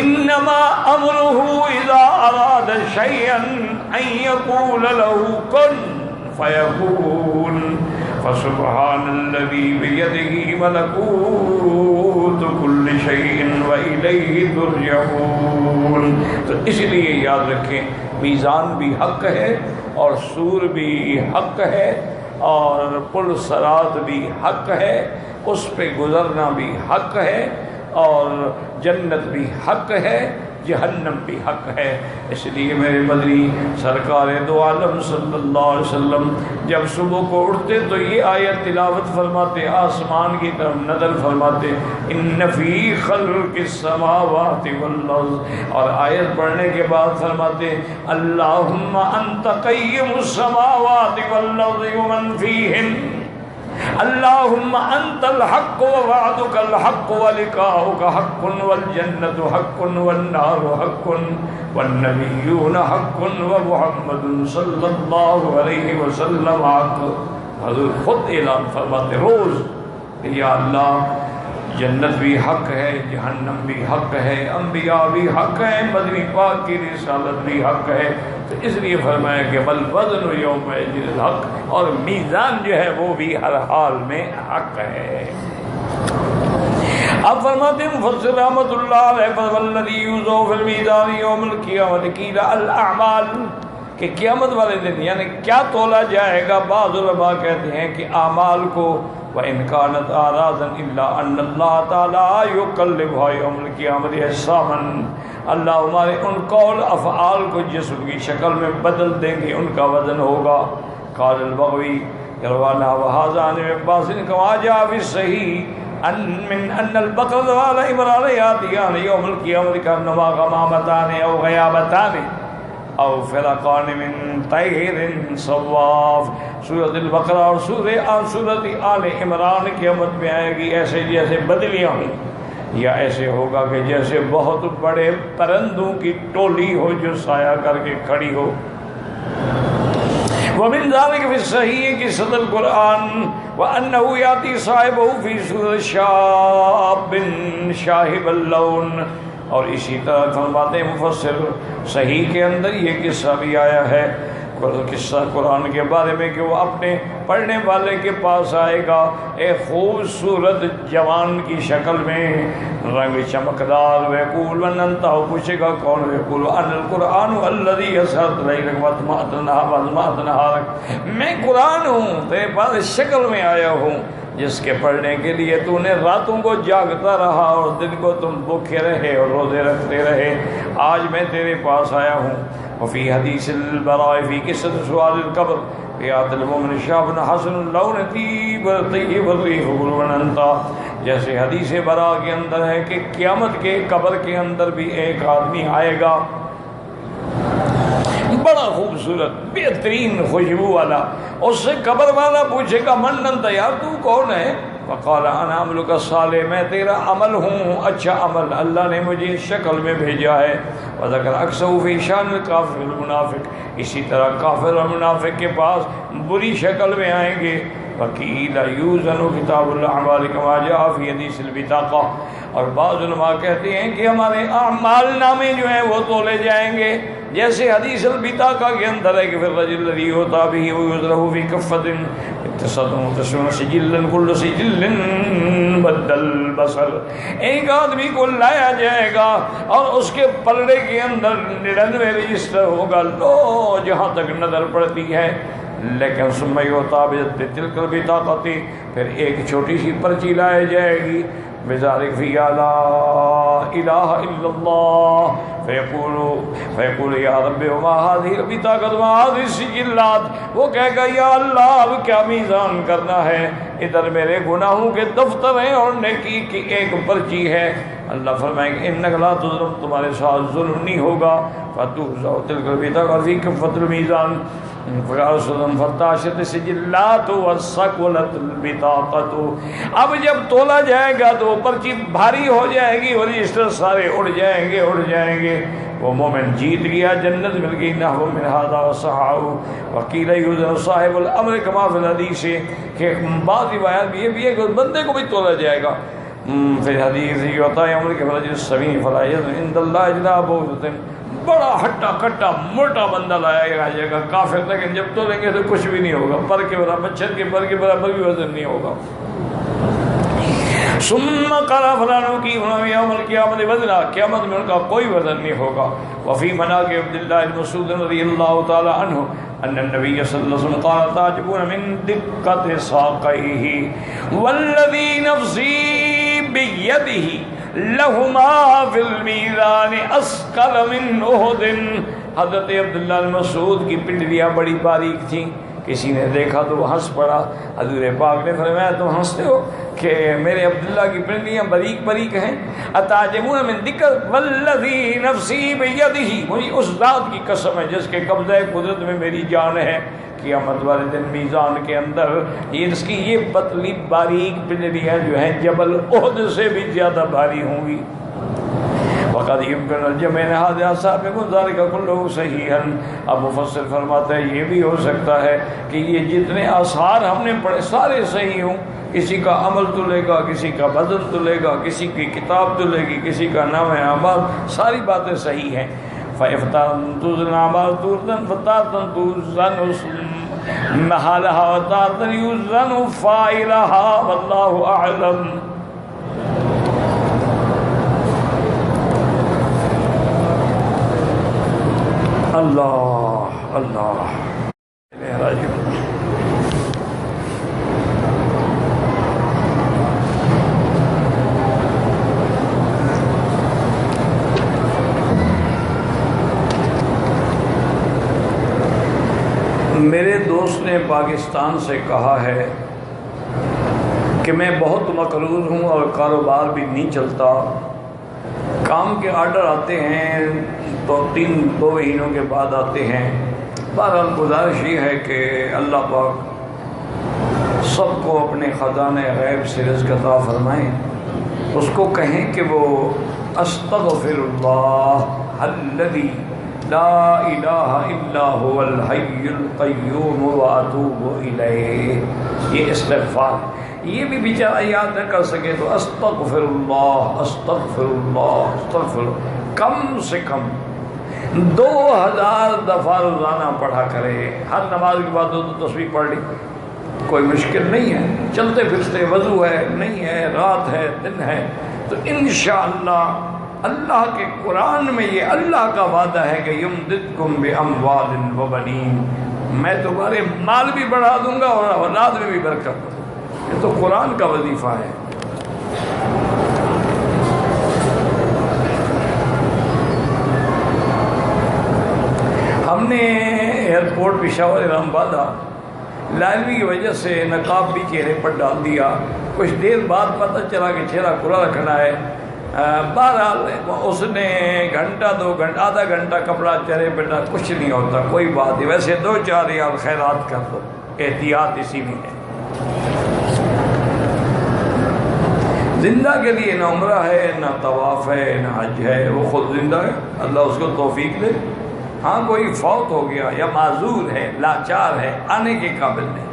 Speaker 1: انما امرہ اذا اراد شیئا ان یقول له کن فیکون فسبحان الذی بیدہ ملکوت کل شیء والیہ ترجعون۔ تو اس لیے یاد رکھیں، میزان بھی حق ہے اور سور بھی حق ہے اور پل صراط بھی حق ہے، اس پہ گزرنا بھی حق ہے، اور جنت بھی حق ہے، جہنم بھی حق ہے۔ اس لیے میرے مدنی سرکار دو عالم صلی اللہ علیہ وسلم جب صبح کو اٹھتے تو یہ آیت تلاوت فرماتے، آسمان کی طرف نظر فرماتے، ان فی خلق السماوات والارض، اور آیت پڑھنے کے بعد فرماتے اللہم انت قیم السماوات والارض ومن فیہن، اللہم انت الحق ووعدک الحق ولقاؤک حق والجنت حق والنار حق والنبیون حق ومحمد صلی اللہ علیہ وسلم حق۔ حضور خود اعلان فرماتے روز، یا اللہ جنت بھی حق ہے، جہنم بھی حق ہے، انبیاء بھی حق ہے، مدنی پاک کی رسالت بھی حق ہے۔ تو اس لیے فرمایا کہ والوزن یومئذ الحق، اور میزان جو ہے وہ بھی ہر حال میں حق ہے۔ اب فرماتے ہیں مفسر رحمۃ اللہ علیہ والذی یوضع فی المیزان یوم القیامۃ قیل الاعمال، کہ قیامت والے دن یعنی کیا تولا جائے گا؟ بعض علماء کہتے ہیں کہ اعمال کو، وَإِنْ كَانَتْ أَعْرَاضًا إِلَّا أَنَّ اللَّهَ تَعَالَىٰ يُقَلِّبُهَا يَوْمَ الْقِيَامَةِ حِسَابًا، اللہ ہمارے ان قول افعال کو جسم کی شکل میں بدل دیں گے، ان کا وزن ہوگا۔ قال البغوی روانہ وهذا عن ابن عباس كما جاء في الصحيح ان البقر والعمران ياتيان يوم القيامة كأنهما غمامتان أو غيابتان او فرقان من طیر صواف۔ سورۃ البقرہ اور سورۃ آل عمران قیامت میں آئے گی ایسے جیسے بدلیاں ہوں، یا ایسے ہوگا کہ جیسے بہت بڑے پرندوں کی ٹولی ہو جو سایہ کر کے کھڑی ہو۔ ومن ذلك في الصحيح قصة القرآن وأنه يأتي صاحبه في سورة شاب شاهب اللون، اور اسی طرح فرماتے ہیں مفسر صحیح کے اندر یہ قصہ بھی آیا ہے، قصہ قرآن کے بارے میں، کہ وہ اپنے پڑھنے والے کے پاس آئے گا ایک خوبصورت جوان کی شکل میں، رنگ چمکدار، ویقول من انت، پوچھے گا کون؟ ویقول ان القرآن الذی یسرت لیلک وطمأنت نہارک، میں قرآن ہوں، تیرے پاس شکل میں آیا ہوں جس کے پڑھنے کے لیے تو نے راتوں کو جاگتا رہا اور دن کو تم بھوکے رہے اور روزے رکھتے رہے، آج میں تیرے پاس آیا ہوں۔ وفی حدیث البراء فی قصۃ سؤال القبر فیات المؤمن شاب حسن اللون طیب الریح غلوننتا، جیسے حدیث براء کے اندر ہے کہ قیامت کے قبر کے اندر بھی ایک آدمی آئے گا بڑا خوبصورت بہترین خوشبو والا، اس سے قبر والا پوچھے گا من انت، یار تو کون ہے؟ فقال انا عملک الصالح، میں تیرا عمل ہوں، اچھا عمل، اللہ نے مجھے شکل میں بھیجا ہے۔ وذکر اکثر فی شان الکافر والمنافق، اسی طرح کافر اور منافق کے پاس بری شکل میں آئیں گے۔ وقیل یوزن کتاب الاعمال کما جاء فی حدیث البطاقہ، اور بعض علماء کہتے ہیں کہ ہمارے اعمال نامے جو ہیں وہ تولے جائیں گے جیسے حدیث البطاقہ کے اندر ہے کہ پھر رجل الذی یؤتی بہ ویضرب فی کفۃ تسعون سجلا کل سجل مد البصر، ایک آدمی کو لایا جائے گا اور اس کے پلڑے کے اندر 99 رجسٹر ہوگا، لو جہاں تک نظر پڑتی ہے، لیکن ثم یؤتی بتلک البطاقۃ، پھر ایک چھوٹی سی پرچی لائی جائے گی، بذلک فی لا الہ الا اللہ، فیقول یا رب وما هذه البطاقۃ وما هذه السجلات، وہ کہے گا یا اللہ اب کیا میزان کرنا ہے، ادھر میرے گناہوں کے دفتر ہیں اور نیکی کی ایک پرچی ہے۔ اللہ فرمائیں گے انک لا تظلم، تمہارے ساتھ ظلم نہیں ہوگا، فتوزع تلک البطاقۃ فی کفۃ المیزان، فتاشت سجلات وثقلت البطاقۃ، اب جب تولا جائے گا تو وہ پرچی بھاری ہو جائے گی اور رجسٹر سارے اڑ جائیں گے، وہ مومن جیت گیا، جنت مل گئی، نحو من ھذا وصححہ وقیل یؤذن صاحب الامر کما فی الحدیث، کہ بعض روایات یہ بھی ہے کہ اس بندے کو بھی تولا جائے گا، پھر حدیث یعطی عمر کے فرج السمین فلا یزن عند اللہ جناح بعوضۃ، بڑا ہٹا کٹا موٹا بندہ لایا جائے گا کافر، لیکن جب تو لیں گے تو کچھ بھی نہیں ہوگا، پر کے برابر، مچھر کے پر کے برابر بھی وزن نہیں ہوگا۔ ثم قال فلانوں کی یوم القیامت وزنا، قیامت میں ان کا کوئی وزن نہیں ہوگا۔ وفی مناقب عبداللہ بن مسعود رضی اللہ تعالی عنہ ان النبی صلی اللہ علیہ وسلم قال تعجبون من دقت ساقیہ والذی نفسی بیدہ لہما فی المیزان اسقل من احد، حضرت عبداللہ بن مسعود کی پنڈلیاں بڑی باریک تھیں، کسی نے دیکھا تو وہ ہنس پڑا، حضور پاک نے فرمایا تم ہنستے ہو کہ میرے عبداللہ کی پنڈلیاں باریک ہیں، اتعجبون من دقت والذی نفسی بیدہ، مجھے اس ذات کی قسم ہے جس کے قبضہ قدرت میں میری جان ہے، قیامت والے دن میزان کے اندر اس کی یہ پتلی باریک پنڈلیاں جو ہیں جبل احد سے بھی زیادہ بھاری ہوں گی۔ وقد يمكن الجمع هذا سابق ذلك كله صحیحا، اب مفسر فرماتا ہے یہ بھی ہو سکتا ہے کہ یہ جتنے آثار ہم نے پڑھے سارے صحیح ہوں، کسی کا عمل تو لے گا، کسی کا بدن تو لے گا، کسی کی کتاب تو لے گی، کسی کا نام اعمال، ساری باتیں صحیح ہیں۔ فَإِفْتَارًا تُوزَنْ أَعْمَالُ تُوزَنْ فَتَارَةً تُوزَنُ مَحَالَهَا وَتَارَةً يُوزَنُ فَاعِلَهَا وَاللَّهُ أَعْلَمُ۔ اللہ اللہ میرے دوست نے پاکستان سے کہا ہے کہ میں بہت مقروض ہوں اور کاروبار بھی نہیں چلتا، کام کے آرڈر آتے ہیں تو 2 مہینوں کے بعد آتے ہیں، بہرحال گزارش یہ ہے کہ اللہ پاک سب کو اپنے خزانہ غیب سے رزق عطا فرمائیں، اس کو کہیں کہ وہ استغفر اللہ الذی لا الہ الا هو الحی القیوم واتوب الیہ، یہ استغفار، یہ بھی بیچارہ یاد نہ کر سکے تو استغفر اللہ استغفر اللہ استغفر، کم سے کم 2000 دفعہ روزانہ پڑھا کرے، ہر نماز کے بعد 2 تسبیح پڑھ لی، کوئی مشکل نہیں ہے، چلتے پھرتے وضو ہے نہیں ہے، رات ہے دن ہے، تو انشاءاللہ اللہ کے قرآن میں یہ اللہ کا وعدہ ہے کہ یمددکم باموال وبنین، میں تمہارے مال بھی بڑھا دوں گا اور اولاد میں بھی برکت دوں گا، یہ تو قرآن کا وظیفہ ہے۔ ہم نے ایئرپورٹ پشاور اسلام آباد لائلوی کی وجہ سے نقاب بھی چہرے پر ڈال دیا، کچھ دیر بعد پتہ چلا کہ چہرہ کھلا رکھنا ہے، بہرحال اس نے گھنٹہ 2 گھنٹہ آدھا گھنٹہ کپڑا چہرے پہ ڈال، کچھ نہیں ہوتا، کوئی بات نہیں، ویسے 2-4 ریال خیرات کر دو، احتیاط اسی میں ہے۔ زندہ کے لیے نہ عمرہ ہے نہ طواف ہے نہ حج ہے، وہ خود زندہ ہے، اللہ اس کو توفیق دے۔ ہاں کوئی فوت ہو گیا یا معذور ہے، لاچار ہے، آنے کے قابل نہیں،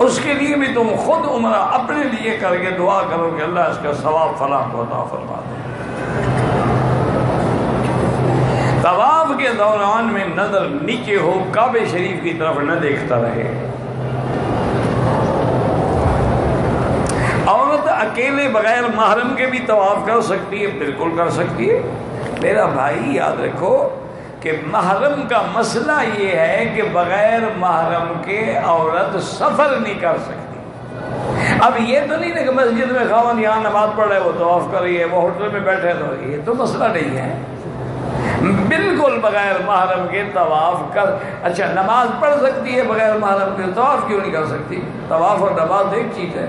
Speaker 1: اس کے لیے بھی تم خود عمرہ اپنے لیے کر کے دعا کرو کہ اللہ اس کا ثواب فلاں کو عطا فرما دے۔ طواف کے دوران میں نظر نیچے ہو، کعبہ شریف کی طرف نہ دیکھتا رہے، بغیر محرم کے بھی طواف کر سکتی ہے؟ بالکل کر سکتی ہے میرا بھائی. یاد رکھو کہ محرم کا مسئلہ یہ ہے کہ بغیر محرم کے عورت سفر نہیں کر سکتی. اب یہ تو نہیں کہ مسجد میں خاوند یہاں نماز پڑھ رہے وہ طواف کر رہی ہے، وہ ہوٹل میں بیٹھے تو یہ تو مسئلہ نہیں ہے. بالکل بغیر محرم کے طواف کر. اچھا نماز پڑھ سکتی ہے بغیر محرم کے، طواف کیوں نہیں کر سکتی؟ طواف اور نماز ایک چیز ہے.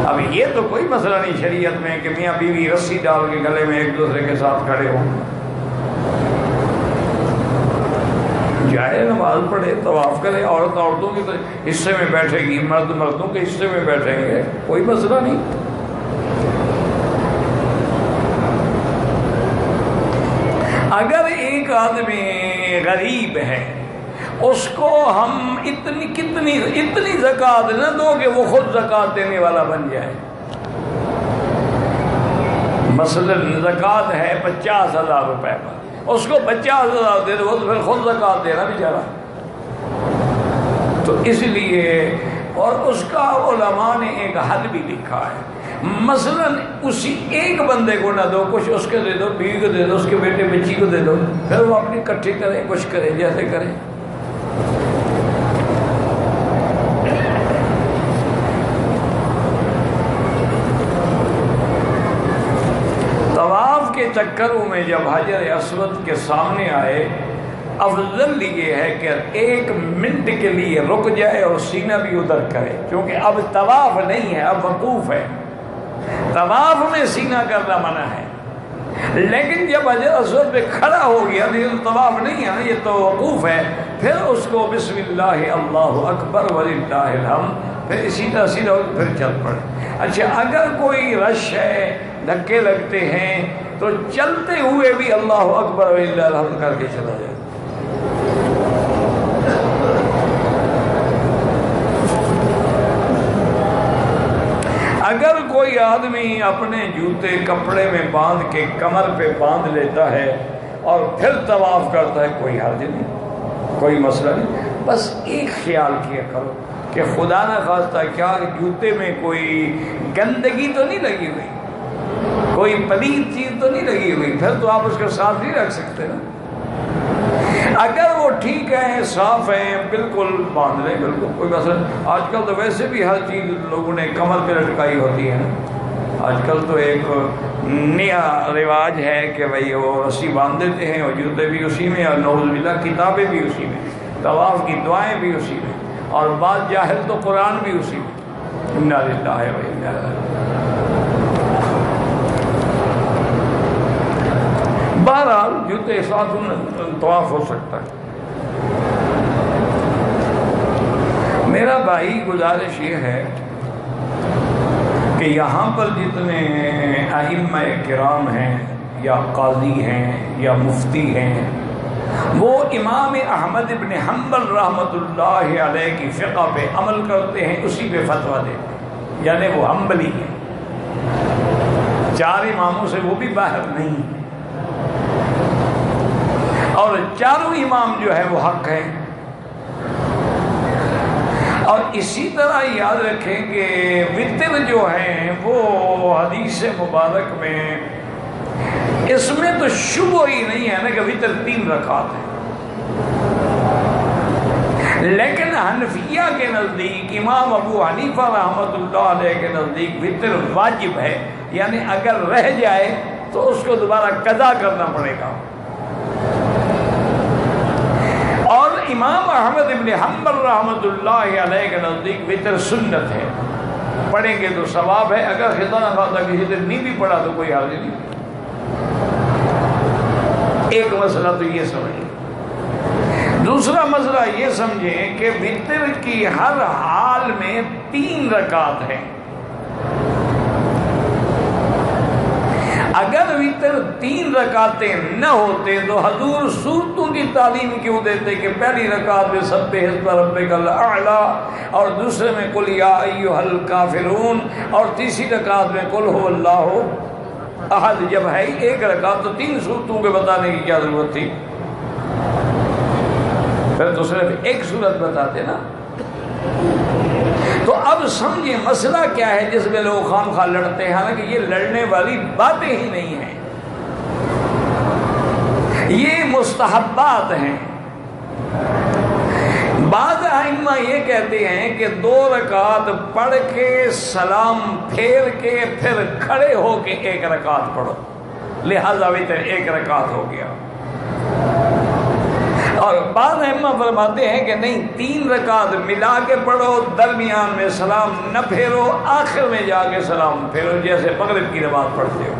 Speaker 1: اب یہ تو کوئی مسئلہ نہیں شریعت میں کہ میاں بیوی رسی ڈال کے گلے میں ایک دوسرے کے ساتھ کھڑے ہوں. جائے نماز پڑھے طواف کرے، عورت عورتوں کے حصے میں بیٹھے گی، مرد مردوں کے حصے میں بیٹھیں گے، کوئی مسئلہ نہیں. اگر ایک آدمی غریب ہے اس کو ہم اتنی زکوٰۃ نہ دو کہ وہ خود زکوٰۃ دینے والا بن جائے. مثلا زکوٰۃ ہے 50,000 روپے پر، اس کو 50,000 دے دو تو پھر خود زکوٰۃ دینا بیچارہ. تو اس لیے اور اس کا علماء نے ایک حد بھی لکھا ہے. مثلا اسی ایک بندے کو نہ دو، کچھ اس کے دے دو، بیوی کو دے دو، اس کے بیٹے بچی کو دے دو، پھر وہ اپنی اکٹھی کرے، کچھ کرے جیسے کرے. طواف کے چکروں میں جب حجر اسود کے سامنے آئے، افضل یہ ہے کہ 1 منٹ کے لیے رک جائے اور سینہ بھی ادھر کرے، کیونکہ اب طواف نہیں ہے، اب وقوف ہے. طواف میں سینہ کرنا منع ہے، لیکن جب حجر اسود پہ کھڑا ہو گیا تو طواف نہیں ہے، یہ تو وقوف ہے. پھر اس کو بسم اللہ اللہ اکبر وللہ الحمد، پھر اسی طرح سیدھا پھر چل پڑے. اچھا اگر کوئی رش ہے، دھکے لگتے ہیں، تو چلتے ہوئے بھی اللہ اکبر وللہ الحمد کر کے چلا جائے. اگر کوئی آدمی اپنے جوتے کپڑے میں باندھ کے کمر پہ باندھ لیتا ہے اور پھر طواف کرتا ہے، کوئی حرج نہیں، کوئی مسئلہ نہیں. بس ایک خیال کیا کرو کہ خدا نہ خواستہ کیا جوتے میں کوئی گندگی تو نہیں لگی ہوئی، کوئی پلید چیز تو نہیں لگی ہوئی، پھر تو آپ اس کے ساتھ نہیں رکھ سکتے نا. اگر وہ ٹھیک ہے، صاف ہیں، بالکل باندھ لیں، بالکل کوئی مسئلہ. آج کل تو ویسے بھی ہر چیز لوگوں نے کمر پہ لٹکائی ہوتی ہے نا. آج کل تو ایک نیا رواج ہے کہ بھئی وہ رسی باندھ دیتے ہیں اور جوتے بھی اسی میں، اور نعوذ باللہ کتابیں بھی اسی میں، طواف کی دعائیں بھی اسی میں، اور بعض جاہل تو قرآن بھی اسی میں. انا للہ و انا الیہ راجعون. بہرحال جوتے ساتھ طواف ہو سکتا ہے. میرا بھائی گزارش یہ ہے کہ یہاں پر جتنے ائمہ کرام ہیں یا قاضی ہیں یا مفتی ہیں، وہ امام احمد بن حنبل رحمۃ اللہ علیہ کی فقہ پہ عمل کرتے ہیں، اسی پہ فتویٰ دیتے ہیں، یعنی وہ حنبلی ہیں. 4 اماموں سے وہ بھی باہر نہیں، اور 4 امام جو ہے وہ حق ہیں. اور اسی طرح یاد رکھیں کہ وتر جو ہیں وہ حدیث مبارک میں، اس میں تو شبہ ہی نہیں ہے نا کہ وتر 3 رکعت ہے. لیکن حنفیہ کے نزدیک، امام ابو حنیفہ رحمۃ اللہ علیہ کے نزدیک وتر واجب ہے، یعنی اگر رہ جائے تو اس کو دوبارہ قضا کرنا پڑے گا. اور امام احمد بن حنبل رحمۃ اللہ علیہ کے نزدیک وتر سنت ہے، پڑھیں گے تو ثواب ہے. اگر خدا نہ خواستہ کسی دن نہیں بھی پڑھا تو کوئی حرج نہیں. ایک مسئلہ تو یہ سمجھیں. دوسرا مسئلہ یہ سمجھیں کہ وتر کی ہر حال میں 3 رکعت ہے. اگر وتر 3 رکعتیں نہ ہوتے تو حضور سورتوں کی تعلیم کیوں دیتے کہ پہلی رکعت میں سبح اسم ربک الاعلی، اور دوسرے میں قل یا ایھا الکافرون، اور تیسری رکعت میں قل ھو اللہ احد. جب ہے 1 رکعت تو 3 سورتوں کے بتانے کی کیا ضرورت تھی؟ پھر تو صرف ایک سورت بتاتے نا. تو اب سمجھیں مسئلہ کیا ہے جس میں لوگ خام خواہ لڑتے ہیں، حالانکہ یہ لڑنے والی باتیں ہی نہیں ہیں، یہ مستحبات ہیں۔ بعض ائمہ یہ کہتے ہیں کہ 2 رکعت پڑھ کے سلام پھیر کے پھر کھڑے ہو کے 1 رکعت پڑھو، لہذا وتر 1 رکعت ہو گیا۔ اور بعض ائمہ فرماتے ہیں کہ نہیں، 3 رکعت ملا کے پڑھو، درمیان میں سلام نہ پھیرو، آخر میں جا کے سلام پھیرو، جیسے مغرب کی نماز پڑھتے ہو۔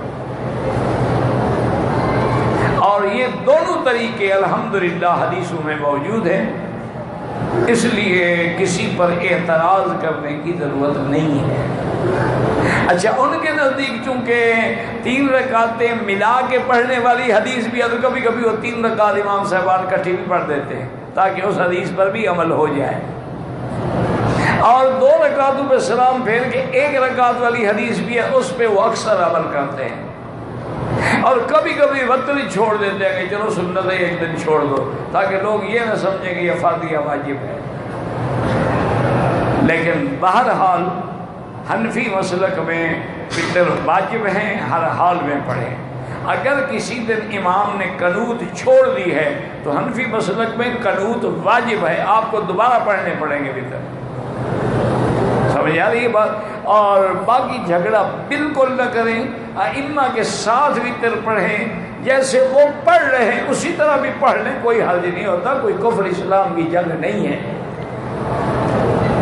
Speaker 1: اور یہ دونوں طریقے الحمدللہ حدیثوں میں موجود ہیں، اس لیے کسی پر اعتراض کرنے کی ضرورت نہیں ہے۔ اچھا، ان کے نزدیک چونکہ 3 رکعتیں ملا کے پڑھنے والی حدیث بھی ہے، تو کبھی کبھی وہ 3 رکعت امام صاحبان کٹھی بھی پڑھ دیتے ہیں تاکہ اس حدیث پر بھی عمل ہو جائے، اور 2 رکعتوں پہ سلام پھیر کے 1 رکعت والی حدیث بھی ہے، اس پہ وہ اکثر عمل کرتے ہیں۔ اور کبھی کبھی وتر ہی چھوڑ دیتے ہیں کہ چلو سنت ہے 1 دن چھوڑ دو، تاکہ لوگ یہ نہ سمجھیں کہ یہ فاتحہ واجب ہے۔ لیکن بہرحال حنفی مسلک میں وتر واجب ہیں، ہر حال میں پڑھیں۔ اگر کسی دن امام نے قنوت چھوڑ دی ہے تو حنفی مسلک میں قنوت واجب ہے، آپ کو دوبارہ پڑھنے پڑیں گے وتر۔ سمجھ آ رہی ہے بات؟ اور باقی جھگڑا بالکل نہ کریں، ائمہ کے ساتھ وتر پڑھیں، جیسے وہ پڑھ رہے ہیں اسی طرح بھی پڑھ لیں، کوئی حرج نہیں ہوتا، کوئی کفر اسلام کی جنگ نہیں ہے۔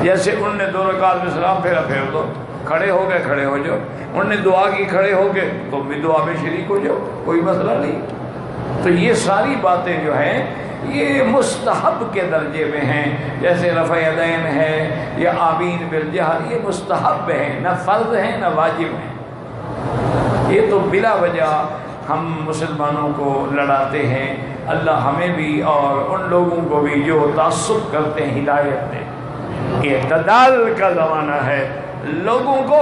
Speaker 1: جیسے ان نے 2 رکعت میں سلام پھیرا، پھیر دو، کھڑے ہو گئے کھڑے ہو جاؤ، انہوں نے دعا کی کھڑے ہو گئے تو بھی دعا میں شریک ہو جاؤ، کوئی مسئلہ نہیں۔ تو یہ ساری باتیں جو ہیں یہ مستحب کے درجے میں ہیں، جیسے رفع یدین ہے یا آمین بالجہر، یہ مستحب ہیں، نہ فرض ہیں نہ واجب ہیں۔ یہ تو بلا وجہ ہم مسلمانوں کو لڑاتے ہیں، اللہ ہمیں بھی اور ان لوگوں کو بھی جو تعصب کرتے ہیں ہدایت دے۔ اعتدال کا زمانہ ہے، لوگوں کو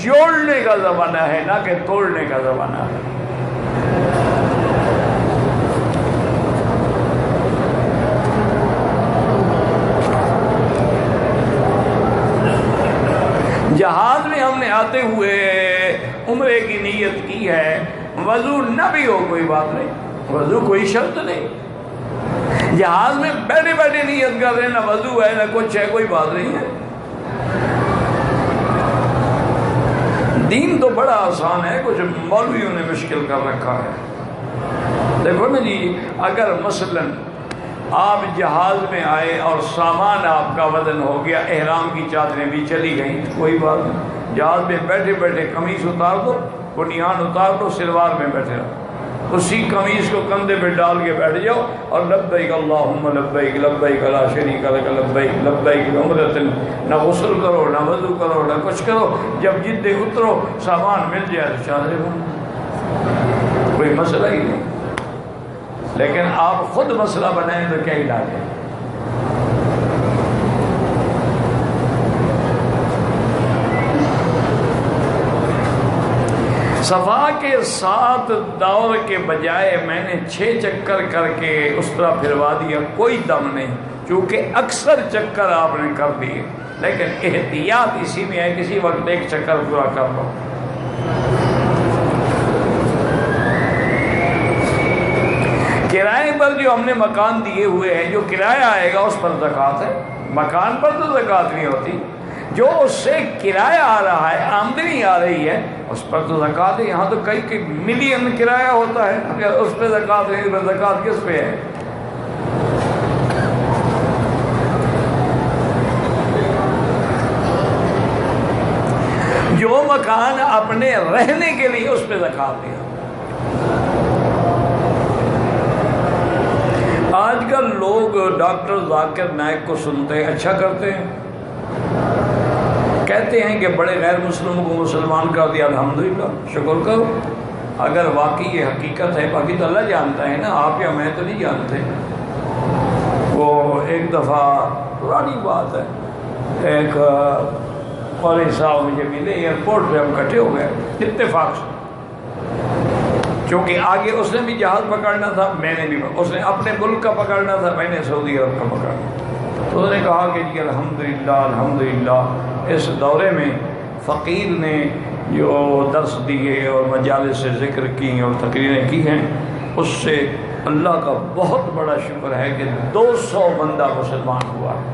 Speaker 1: جوڑنے کا زمانہ ہے، نہ کہ توڑنے کا زمانہ ہے۔ جہاز میں ہم نے آتے ہوئے عمرے کی نیت کی ہے، وضو نہ بھی ہو کوئی بات نہیں، وضو کوئی شرط نہیں۔ جہاز میں بیٹھے بیٹھے نیت کر رہے ہیں، نہ وضو ہے نہ کچھ ہے، کوئی بات نہیں ہے۔ دین تو بڑا آسان ہے، کچھ مولویوں نے مشکل کر رکھا ہے۔ دیکھو نا جی، اگر مثلاً آپ جہاز میں آئے اور سامان آپ کا وزن ہو گیا، احرام کی چادریں بھی چلی گئیں، کوئی بات نہیں، جہاز میں بیٹھے بیٹھے قمیص اتار دو، بنیان اتار دو، سلوار میں بیٹھے رہو، اسی قمیص کو کندھے پہ ڈال کے بیٹھ جاؤ اور لبیک اللہم لبیک لبیک لا شریک لک لبیک لبیک بعمرۃ، نہ غسل کرو نہ وضو کرو نہ کچھ کرو، جب جدے اترو سامان مل جائے تو چادریں بنو، کوئی مسئلہ ہی نہیں۔ لیکن آپ خود مسئلہ بنائیں تو کیا علاج ہے؟ صفا کے 7 دور کے بجائے میں نے 6 چکر کر کے اس طرح پھروا دیا، کوئی دم نہیں، چونکہ اکثر چکر آپ نے کر دیے، لیکن احتیاط اسی میں ہے کسی وقت 1 چکر پورا کر لو۔ کرائے پر جو ہم نے مکان دیے ہوئے ہیں، جو کرایہ آئے گا اس پر زکوٰۃ ہے، مکان پر تو زکوٰۃ نہیں ہوتی، جو اس سے کرایہ آ رہا ہے، آمدنی آ رہی ہے، اس پر تو زکوٰۃ ہے۔ یہاں تو کئی ملین کرایہ ہوتا ہے، اگر اس پہ زکوٰۃ نہیں تو زکوٰۃ کس پہ ہے؟ جو مکان اپنے رہنے کے لیے اس پہ زکوٰۃ دیا۔ آج کل لوگ ڈاکٹر ذاکر نائک کو سنتے ہیں، اچھا کرتے ہیں، کہتے ہیں کہ بڑے غیر مسلموں کو مسلمان کر دیا، الحمدللہ شکر کرو۔ اگر واقعی یہ حقیقت ہے، باقی تو اللہ جانتا ہے نا، آپ یا میں تو نہیں جانتے۔ وہ ایک دفعہ پرانی بات ہے، ایک قوری صاحب مجھے ملے ایئرپورٹ پہ، ہم اکٹھے ہو گئے اتفاق سے، کیونکہ آگے اس نے بھی جہاز پکڑنا تھا، میں نے بھی، اس نے اپنے ملک کا پکڑنا تھا، میں نے سعودی عرب کا پکڑنا۔ تو انہوں نے کہا کہ جی الحمدللہ الحمدللہ، اس دورے میں فقیر نے جو درس دیے اور مجالس سے ذکر کی اور تقریریں کی ہیں، اس سے اللہ کا بہت بڑا شکر ہے کہ 200 بندہ مسلمان ہوا ہے۔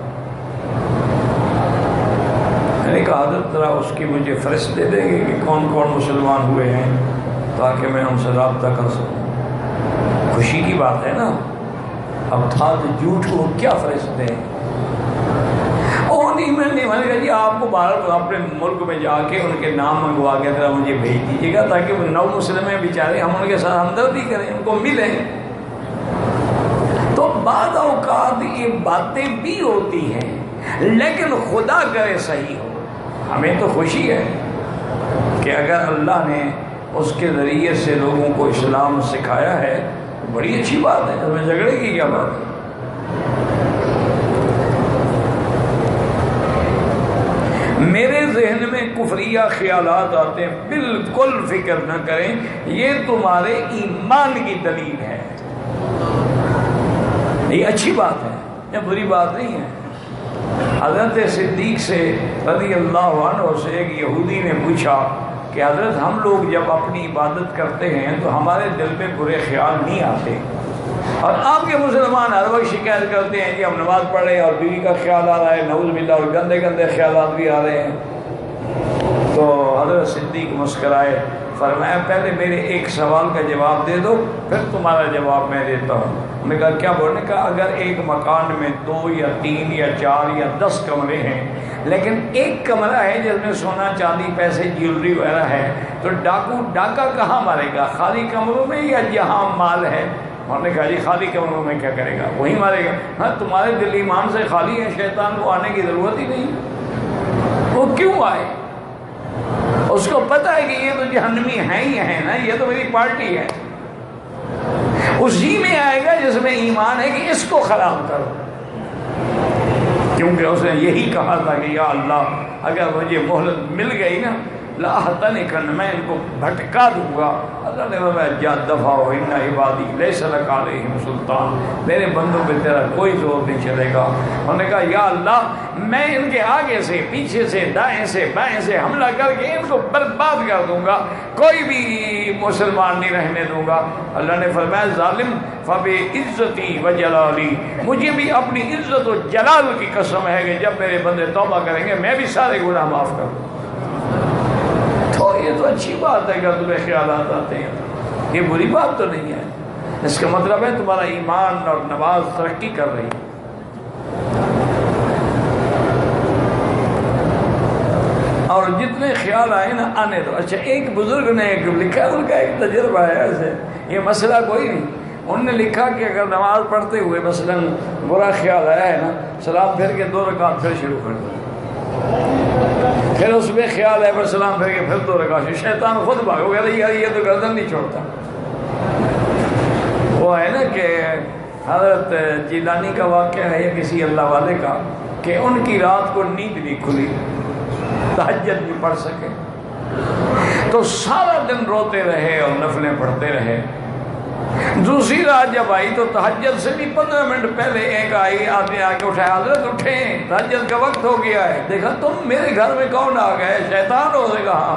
Speaker 1: میں نے کہا حضرت ذرا اس کی مجھے فہرست دے دیں گے کہ کون کون مسلمان ہوئے ہیں تاکہ میں ان سے رابطہ کر سکوں۔ خوشی کی بات ہے نا، اب تھا تو جھوٹ کو کیا فہرست دیں؟ میں نے کہا جی آپ کو باہر اپنے ملک میں جا کے ان کے نام منگوا کے ذرا مجھے بھیج دیجیے گا تاکہ وہ نو مسلم ہیں بیچارے، ہم ان کے ساتھ ہمدردی کریں، ان کو ملیں۔ تو بعض اوقات یہ باتیں بھی ہوتی ہیں، لیکن خدا کرے صحیح ہو۔ ہمیں تو خوشی ہے کہ اگر اللہ نے اس کے ذریعے سے لوگوں کو اسلام سکھایا ہے، بڑی اچھی بات ہے، اس میں جھگڑے کی کیا بات ہے؟ میرے ذہن میں کفریہ خیالات آتے ہیں، بالکل فکر نہ کریں، یہ تمہارے ایمان کی دلیل ہے، یہ اچھی بات ہے، یہ بری بات نہیں ہے۔ حضرت صدیق سے رضی اللہ عنہ سے ایک یہودی نے پوچھا کہ حضرت ہم لوگ جب اپنی عبادت کرتے ہیں تو ہمارے دل میں برے خیال نہیں آتے، اور آپ کے مسلمان ہر وقت شکایت کرتے ہیں کہ ہم نماز پڑھ رہے ہیں اور بیوی کا خیال آ رہا ہے، نعوذ باللہ، اور گندے گندے خیالات بھی آ رہے ہیں۔ تو حضرت صدیق مسکرائے، فرمایا پہلے میرے ایک سوال کا جواب دے دو، پھر تمہارا جواب میں دیتا ہوں۔ انہوں نے کہا کیا؟ بولنے کا اگر ایک مکان میں 2 یا 3 یا 4 یا 10 کمرے ہیں، لیکن ایک کمرہ ہے جس میں سونا چاندی پیسے جیولری وغیرہ ہے، تو ڈاکو ڈاکہ کہاں مارے گا؟ خالی کمروں میں یا جہاں مال ہے؟ انہوں نے کہا جی خالی کمروں میں کیا کرے گا، وہی مارے گا۔ ہاں تمہارے دل ایمان سے خالی ہے، شیطان کو آنے کی ضرورت ہی نہیں، وہ کیوں آئے؟ اس کو پتہ ہے کہ یہ تو جہنمی ہیں ہی ہیں نا، یہ تو میری پارٹی ہے، اسی میں آئے گا جس میں ایمان ہے کہ اس کو خراب کرو، کیونکہ اس نے یہی کہا تھا کہ یا اللہ اگر مجھے مہلت مل گئی نا لاحتنکن، میں ان کو بھٹکا دوں گا۔ اللہ نے فرمایا جا دفع ہو، ان عبادی لیس لک علیہم سلطان، میرے بندوں پہ تیرا کوئی زور نہیں چلے گا۔ انہوں نے کہا یا اللہ میں ان کے آگے سے پیچھے سے دائیں سے بائیں سے حملہ کر کے ان کو برباد کر دوں گا، کوئی بھی مسلمان نہیں رہنے دوں گا۔ اللہ نے فرمایا ظالم فبعزتی وجلالی، مجھے بھی اپنی عزت و جلال کی قسم ہے کہ جب میرے بندے توبہ کریں گے میں بھی سارے گناہ معاف کر دوں۔ تو یہ تو اچھی بات ہے کہ تمہیں خیالات آتے ہیں، یہ بری بات تو نہیں ہے، اس کا مطلب ہے تمہارا ایمان اور نماز ترقی کر رہی ہے۔ اور جتنے خیال آئے نا آنے دو۔ اچھا ایک بزرگ نے ایک لکھا، ان کا ایک تجربہ ہے ایسے، یہ مسئلہ کوئی نہیں، انہوں نے لکھا کہ اگر نماز پڑھتے ہوئے مثلا برا خیال آیا ہے نا، سلام پھر کے 2 رکعت پھر شروع کر دو، پھر اس میں خیال ہے پھر سلام پھر کے پھر 2 رکعت، شیطان خود بھاگو گیا یار یہ تو گردن نہیں چھوڑتا۔ وہ ہے نا کہ حضرت جیلانی کا واقعہ ہے یا کسی اللہ والے کا کہ ان کی رات کو نیند نہیں کھلی، تہجد نہیں پڑھ سکے، تو سارا دن روتے رہے اور نفلیں پڑھتے رہے۔ دوسری رات جب آئی تو تہجد سے بھی 15 منٹ پہلے ایک آئی، آدمی آ کے اٹھایا، حضرت اٹھیں تہجد کا وقت ہو گیا ہے۔ دیکھا تم میرے گھر میں کون آ گئے؟ شیطان ہو؟ نے کہا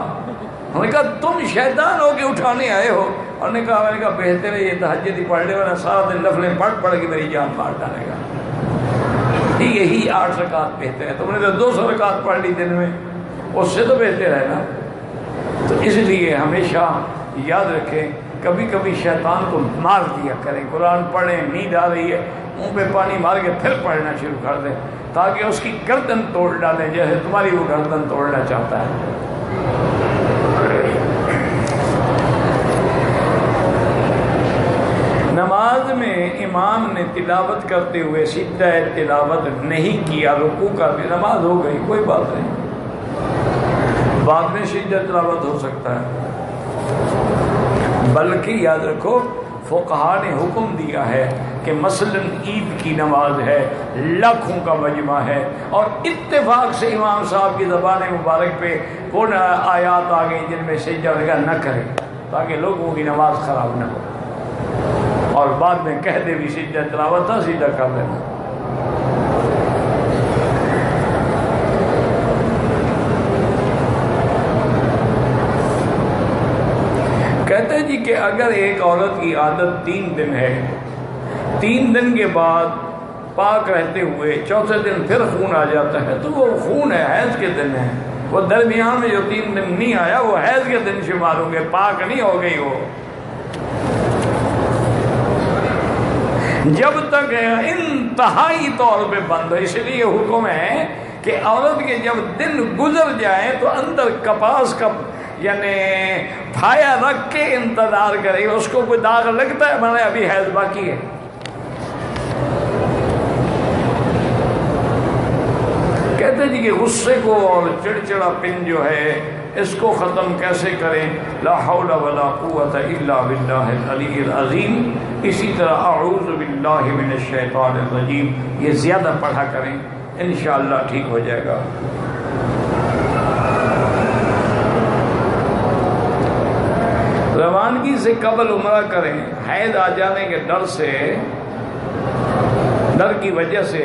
Speaker 1: انہوں نے کہا تم شیطان ہو کے اٹھانے آئے ہو؟ اور نے کہا میں نے کہا بہتر ہے یہ تہجد ہی پڑھ لے، ورنہ سارا دن نفلیں پڑھ کے میری جان مار ڈالے گا، یہی 8 رکعت بہتر ہے، تم نے تو 200 رکعت پڑھ لی دن میں، اس سے تو بہتر ہے نا۔ تو اس لیے ہمیشہ یاد رکھیں کبھی کبھی شیطان کو مار دیا کریں، قرآن پڑھیں، نیند آ رہی ہے منہ پہ پانی مار کے پھر پڑھنا شروع کر دیں تاکہ اس کی گردن توڑ ڈالیں جیسے تمہاری وہ گردن توڑنا چاہتا ہے۔ نماز میں امام نے تلاوت کرتے ہوئے سجدہ تلاوت نہیں کیا، رکوع کا بھی نماز ہو گئی، کوئی بات نہیں، بعد میں سجدہ تلاوت ہو سکتا ہے، بلکہ یاد رکھو فقہا نے حکم دیا ہے کہ مثلا عید کی نماز ہے، لاکھوں کا مجمع ہے، اور اتفاق سے امام صاحب کی زبان مبارک پہ وہ آیات آ گئی جن میں سجدہ وغیرہ نہ کرے تاکہ لوگوں کی نماز خراب نہ ہو، اور بعد میں کہہ دے بھی سجدہ تلاوت تھا سجدہ کر لینا۔ کہتے ہیں جی کہ اگر ایک عورت کی عادت 3 دن ہے، 3 دن کے بعد پاک رہتے ہوئے چوتھے دن پھر خون آ جاتا ہے تو وہ خون ہے، حیض کے دن ہے، وہ درمیان میں جو 3 دن نہیں آیا وہ حیض کے دن شمار ہوں گے، پاک نہیں ہو گئی وہ۔ جب تک انتہائی طور پہ بند ہے، اس لیے حکم ہے کہ عورت کے جب دن گزر جائیں تو اندر کپاس کا یعنی پھایا رکھ کے انتظار کرے، اس کو کوئی داغ لگتا ہے ہمارے ابھی حیض باقی ہے۔ کہتے جی کہ غصے کو اور چڑچڑا پن جو ہے اس کو ختم کیسے کریں؟ لا حول ولا قوت الا باللہ العلی العظیم، اسی طرح اعوذ باللہ من الشیطان الرجیم، یہ زیادہ پڑھا کریں، انشاءاللہ ٹھیک ہو جائے گا۔ روانگی سے قبل عمرہ کریں، حیض آ جانے کے ڈر کی وجہ سے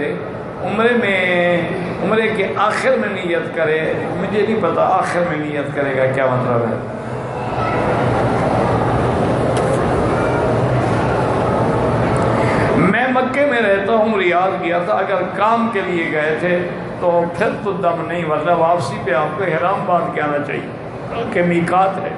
Speaker 1: عمرے کے آخر میں نیت کرے، مجھے نہیں پتا آخر میں نیت کرے گا کیا مطلب ہے۔ میں مکے میں رہتا ہوں، ریاض گیا تھا، اگر کام کے لیے گئے تھے تو پھر تو دم نہیں، مطلب واپسی پہ آپ کو احرام باندھ کے آنا چاہیے کہ میقات ہے۔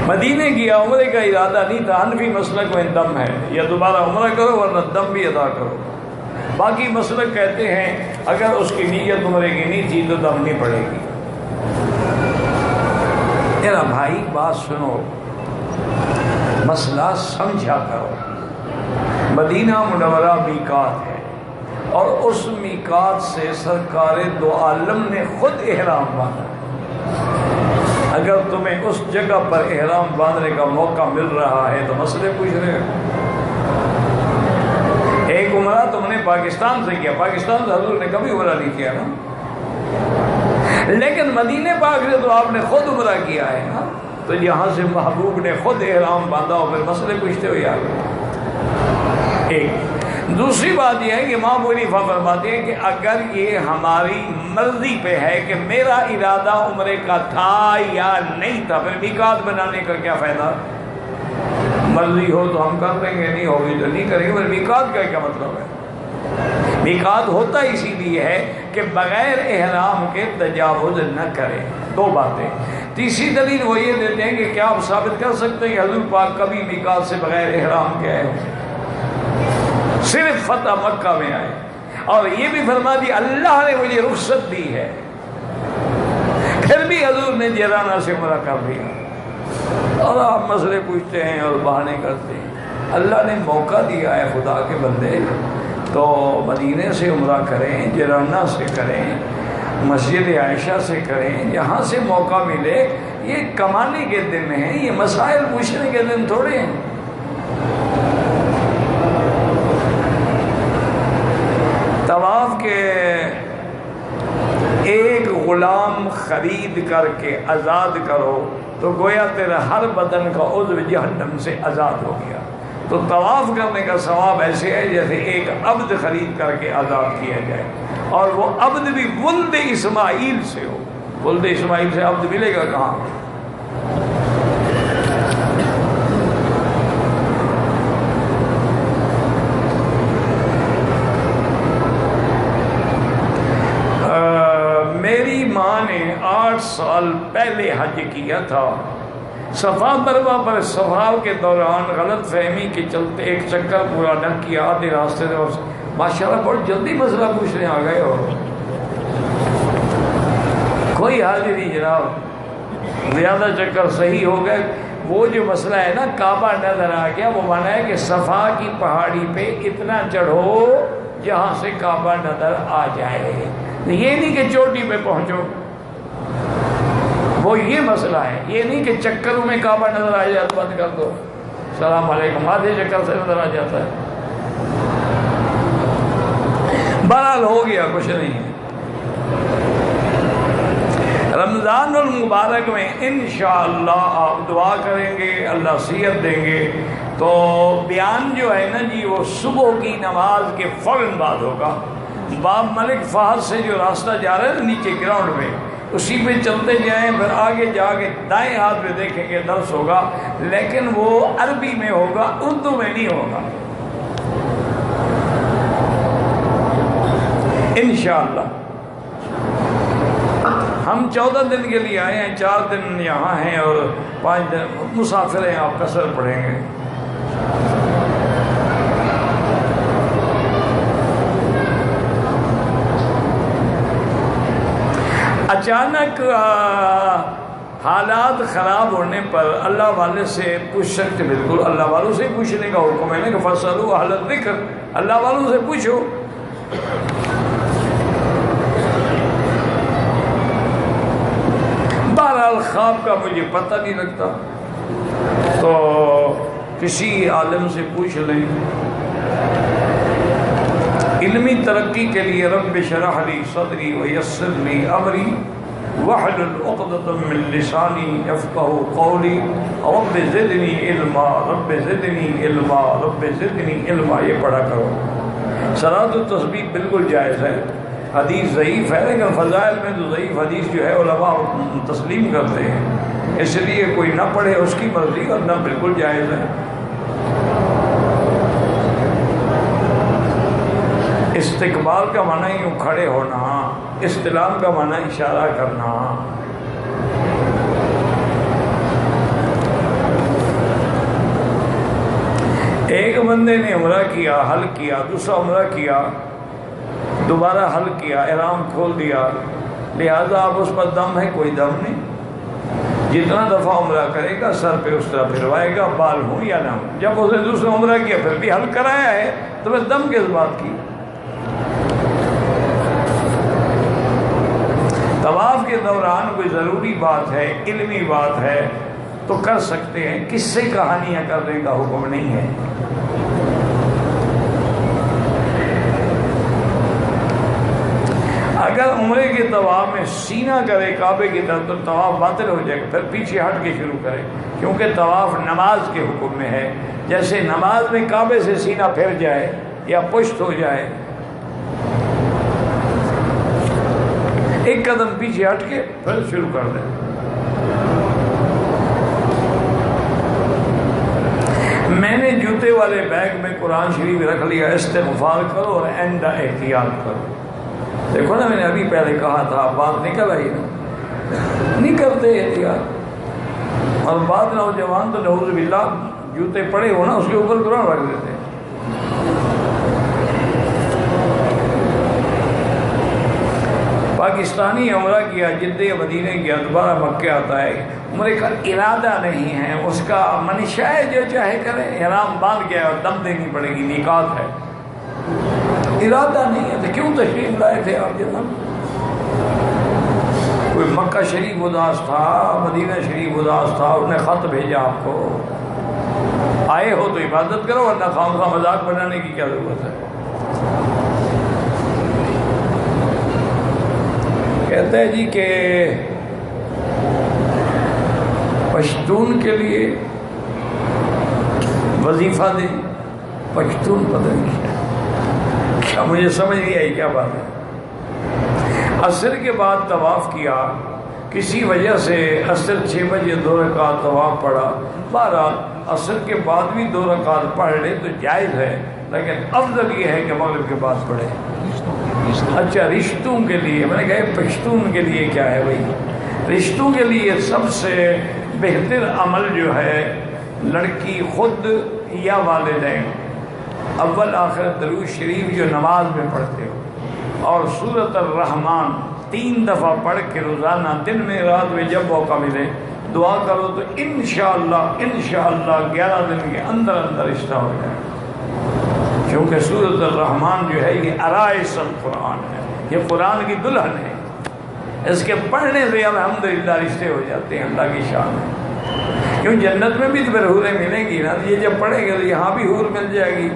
Speaker 1: مدینے گیا، عمرے کا ارادہ نہیں تھا، حنفی مسلک میں دم ہے، یا دوبارہ عمرہ کرو ورنہ دم بھی ادا کرو۔ باقی مسلک کہتے ہیں اگر اس کی نیت عمرے کی نہیں تھی تو دم نہیں پڑے گی۔ میرا بھائی بات سنو، مسئلہ سمجھا کرو۔ مدینہ منورہ میقات ہے اور اس میقات سے سرکار دو عالم نے خود احرام باندھا۔ اگر تمہیں اس جگہ پر احرام باندھنے کا موقع مل رہا ہے تو مسئلے پوچھ رہے ہو۔ ایک عمرہ تم نے پاکستان سے کیا، پاکستان سے حضور نے کبھی عمرہ نہیں کیا نا، لیکن مدینے پاک سے تو آپ نے خود عمرہ کیا ہے نا، تو یہاں سے محبوب نے خود احرام باندھا ہو، پھر مسئلے پوچھتے ہو یار۔ ایک دوسری بات یہ ہے کہ امام ابو حنیفہ فرماتے ہیں کہ اگر یہ ہماری مرضی پہ ہے کہ میرا ارادہ عمرے کا تھا یا نہیں تھا، پھر میقات بنانے کا کیا فائدہ؟ مرضی ہو تو ہم کر لیں گے، نہیں ہوگی تو نہیں کریں گے، پھر میقات کا کیا مطلب ہے؟ میقات ہوتا اسی لیے ہے کہ بغیر احرام کے تجاوز نہ کریں۔ 2 باتیں۔ تیسری دلیل وہ یہ دیتے ہیں کہ کیا آپ ثابت کر سکتے ہیں کہ حضور پاک کبھی میقات سے بغیر احرام کے آئے، صرف فتح مکہ میں آئے، اور یہ بھی فرما دی اللہ نے مجھے رخصت دی ہے، پھر بھی حضور نے جیرانہ سے عمرہ کر لیا، اور آپ مسئلے پوچھتے ہیں اور بہانے کرتے ہیں۔ اللہ نے موقع دیا ہے خدا کے بندے، تو مدینے سے عمرہ کریں، جیرانہ سے کریں، مسجد عائشہ سے کریں، جہاں سے موقع ملے۔ یہ کمانے کے دن ہیں، یہ مسائل پوچھنے کے دن تھوڑے ہیں۔ طواف کے ایک غلام خرید کر کے آزاد کرو تو گویا تیرا ہر بدن کا عضو جہنم سے آزاد ہو گیا۔ تو طواف کرنے کا ثواب ایسے ہے جیسے ایک عبد خرید کر کے آزاد کیا جائے، اور وہ عبد بھی ولد اسماعیل سے ہو۔ ولد اسماعیل سے عبد ملے گا کہاں؟ میری ماں نے 8 سال پہلے حج کیا تھا، صفا مروا پر صفا کے دوران غلط فہمی کے چلتے ایک چکر پورا نہ کیا، آدھے راستے سے ماشاءاللہ بہت جلدی مسئلہ پوچھنے آ گئے ہو۔ کوئی حاضر نہیں جناب، زیادہ چکر صحیح ہو گئے۔ وہ جو مسئلہ ہے نا کعبہ نظر آ گیا، وہ مانا ہے کہ صفا کی پہاڑی پہ اتنا چڑھو جہاں سے کعبہ نظر آ جائے، یہ نہیں کہ چوٹی پہ پہنچو، وہ یہ مسئلہ ہے، یہ نہیں کہ چکروں میں کعبہ نظر آ جائے تو بند کر دو، السلام علیکم، آدھے چکر سے نظر آ جاتا ہے۔ بہرحال ہو گیا، کچھ نہیں ہے۔ رمضان المبارک میں انشاءاللہ آپ دعا کریں گے، اللہ صحت دیں گے، تو بیان جو ہے نا جی وہ صبح کی نماز کے فوراً بعد ہوگا۔ باب ملک فہد سے جو راستہ جا رہا ہے نیچے گراؤنڈ میں، اسی پہ چلتے جائیں، پھر آگے جا کے دائیں ہاتھ پہ دیکھیں گے درس ہوگا، لیکن وہ عربی میں ہوگا، اردو میں نہیں ہوگا انشاءاللہ۔ ہم 14 دن کے لیے آئے ہیں، 4 دن یہاں ہیں اور 5 دن مسافر ہیں، آپ قصر پڑھیں گے۔ اچانک حالات خراب ہونے پر اللہ والے سے پوچھ سکتے، بالکل اللہ والوں سے پوچھنے کا حکم ہے کہ فَاسْأَلُوا أَهْلَ الذِّكْرِ، اللہ والوں سے پوچھو۔ بہرحال خواب کا مجھے پتہ نہیں لگتا، تو کسی عالم سے پوچھ لیں۔ علمی ترقی کے لیے رب اشرح لی صدری ویسر لی امری واحلل عقدۃ من لسانی یفقہوا قولی رب زدنی علما رب زدنی علما رب زدنی علما، یہ پڑھا کرو۔ صلاۃ التسبیح بالکل جائز ہے، حدیث ضعیف ہے لیکن فضائل میں تو ضعیف حدیث جو ہے علماء تسلیم کرتے ہیں، اس لیے کوئی نہ پڑھے اس کی مرضی، اور نہ بالکل جائز ہے۔ استقبال کا معنی یوں کھڑے ہونا، استلام کا معنی اشارہ کرنا۔ ایک بندے نے عمرہ کیا، حل کیا، دوسرا عمرہ کیا، دوبارہ حل کیا، احرام کھول دیا، لہذا اب اس پر دم ہے؟ کوئی دم نہیں، جتنا دفعہ عمرہ کرے گا سر پہ اس طرح پھروائے گا، بال ہوں یا نہ ہوں۔ جب اس نے دوسرا عمرہ کیا پھر بھی حل کرایا ہے تو پھر دم کس بات کی؟ طواف کے دوران کوئی ضروری بات ہے، علمی بات ہے تو کر سکتے ہیں، کس سے کہانیاں کرنے کا حکم نہیں ہے۔ اگر عمرے کے طواف میں سینہ کرے کعبے کی طرف تو طواف باطل ہو جائے گا، پھر پیچھے ہٹ کے شروع کرے، کیونکہ طواف نماز کے حکم میں ہے۔ جیسے نماز میں کعبے سے سینہ پھر جائے یا پشت ہو جائے، ایک قدم پیچھے ہٹ کے پھر شروع کر دیں۔ میں نے جوتے والے بیگ میں قرآن شریف رکھ لیا، استغفار کرو اور آئندہ احتیاط کرو۔ دیکھو نا، میں نے ابھی پہلے کہا تھا، بات نکل آئی نا، نہیں کرتے احتیاط۔ اور بعض نوجوان تو نعوذ باللہ جوتے پڑے ہو نا اس کے اوپر قرآن رکھ دیتے ہیں۔ پاکستانی عمرہ کیا، جدہ مدینہ کیا، دوبارہ مکہ آتا ہے، عمرے کا ارادہ نہیں ہے، اس کا منشا ہے جو چاہے کرے، احرام باندھ گیا اور دم دینی پڑے گی، میقات ہے، ارادہ نہیں ہے تو کیوں تشریف لائے تھے آپ جناب؟ کوئی مکہ شریف اداس تھا، مدینہ شریف اداس تھا، انہوں نے خط بھیجا آپ کو، آئے ہو تو عبادت کرو، ورنہ خواہ مذاق بنانے کی کیا ضرورت ہے؟ کہتا ہے جی کہ پشتون کے لیے وظیفہ دیں، پشتون پتہ نہیں کیا، مجھے سمجھ نہیں آئی کیا بات ہے۔ عصر کے بعد طواف کیا، کسی وجہ سے عصر 6 بجے 2 رکعت طواف پڑھا، بہرحال عصر کے بعد بھی 2 رکعت پڑھ لے تو جائز ہے، لیکن افضل یہ ہے کہ مغرب کے بعد پڑھے۔ اچھا، رشتوں کے لیے، میں نے کہا پشتون کے لیے کیا ہے بھائی؟ رشتوں کے لیے سب سے بہتر عمل جو ہے، لڑکی خود یا والدین اول آخر درود شریف جو نماز میں پڑھتے ہو، اور سورۃ الرحمن 3 دفعہ پڑھ کے روزانہ دن میں رات میں جب موقع ملے دعا کرو تو انشاءاللہ 11 دن کے اندر اندر رشتہ ہو جائے، کیونکہ سورۃ الرحمن جو ہے یہ عرائس القرآن ہے، یہ قرآن کی دلہن ہے، اس کے پڑھنے سے الحمدللہ رشتے ہو جاتے ہیں، اللہ کی شان ہے۔ کیوں جنت میں بھی تو پھر حوریں ملیں گی نا، یہ جب پڑھیں گے تو یہاں بھی حور مل جائے گی،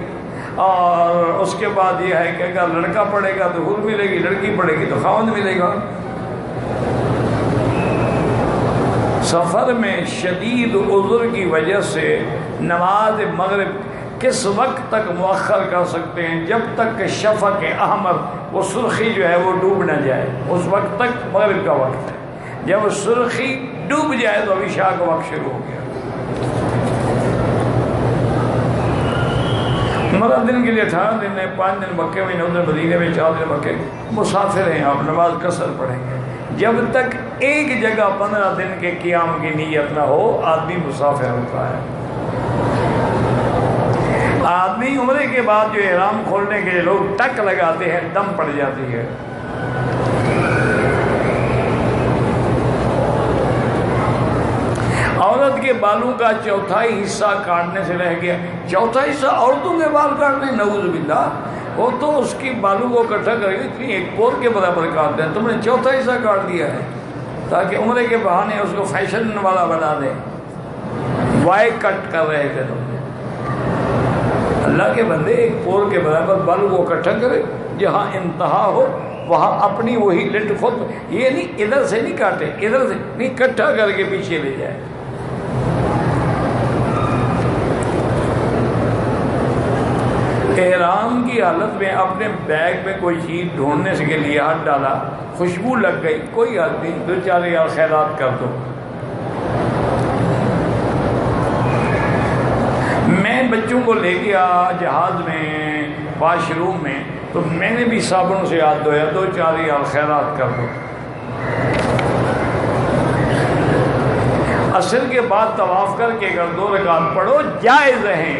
Speaker 1: اور اس کے بعد یہ ہے کہ اگر لڑکا پڑھے گا تو حور ملے گی، لڑکی پڑھے گی تو خاوند ملے گا۔ سفر میں شدید عذر کی وجہ سے نماز مغرب کس وقت تک مؤخر کر سکتے ہیں؟ جب تک کہ شفق احمر، وہ سرخی جو ہے وہ ڈوب نہ جائے، اس وقت تک مغرب کا وقت ہے۔ جب سرخی ڈوب جائے تو ابھی عشاء کا وقت شروع ہو گیا. 15 دن کے لیے 18 دن ہے، 5 دن مکے میں، 9 دن مدینے میں، 4 دن مکے. مسافر ہیں آپ، نماز قصر پڑھیں گے. جب تک ایک جگہ 15 دن کے قیام کی نیت نہ ہو آدمی مسافر ہوتا ہے. آدمی عمرے کے بعد جو احرام کھولنے کے لیے لوگ ٹک لگاتے ہیں، دم پڑ جاتی ہے. عورت کے بالوں کا چوتھائی حصہ کاٹنے سے رہ گیا. چوتھا حصہ عورتوں کے بال کاٹنے، نعوذ باللہ. وہ تو اس کی بالوں کو اکٹھا کر کے اتنی ایک پور کے برابر کاٹتے ہیں، تم نے چوتھا حصہ کاٹ دیا ہے تاکہ عمرے کے بہانے اس کو فیشن والا بنا دیں. وائی کٹ کر رہے تھے تم نے. اللہ کے بندے ایک پور کے برابر بالوں کو اکٹھا کرے، جہاں انتہا ہو وہاں اپنی وہی لٹ خود، یہ نہیں ادھر سے نہیں کاٹے، ادھر سے نہیں، اکٹھا کر کے پیچھے لے جائے. احرام کی حالت میں اپنے بیگ میں کوئی چیز ڈھونڈنے کے لیے ہاتھ ڈالا، خوشبو لگ گئی، کوئی آدمی 2-4 یار خیرات کر دو. میں بچوں کو لے گیا جہاز میں، واش روم میں، تو میں نے بھی صابن سے ہاتھ دھویا، 2-4 یار خیرات کر دو. عصر کے بعد طواف کر کے اگر 2 رکعت پڑھو جائز ہیں.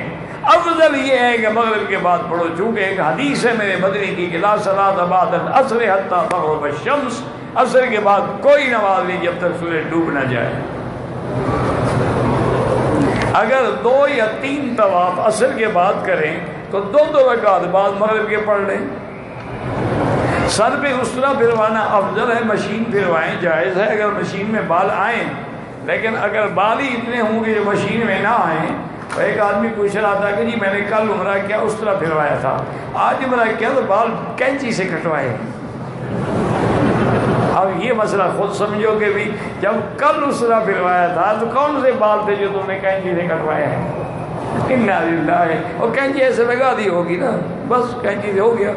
Speaker 1: افضل یہ ہے کہ مغرب کے بعد پڑھو، چونکہ ایک حدیث ہے میرے مدنی کی کہ لا صلاۃ بعد العصر حتی تغرب الشمس، عصر کے بعد کوئی نماز نہیں جب تک سورج ڈوب نہ جائے. اگر 2 یا 3 طواف عصر کے بعد کریں تو 2 رکعت بعد مغرب کے پڑھ لیں. سر پہ اسرا پھروانا افضل ہے، مشین پھروائیں، جائز ہے اگر مشین میں بال آئیں. لیکن اگر بال ہی اتنے ہوں گے جو مشین میں نہ آئیں. ایک آدمی پوچھ رہا تھا کہ جی میں نے کل عمرہ کیا اس طرح پھروایا تھا، آج عمرہ کیا تو بال کینچی سے کٹوائے. اب یہ مسئلہ خود سمجھو کہ بھی جب کل اس طرح پھروایا تھا تو کون سے بال تھے جو تم نے کینچی سے کٹوائے ہیں؟ انا للہ. اور کینچی ایسے لگا دی ہوگی نا، بس کینچی سے ہو گیا.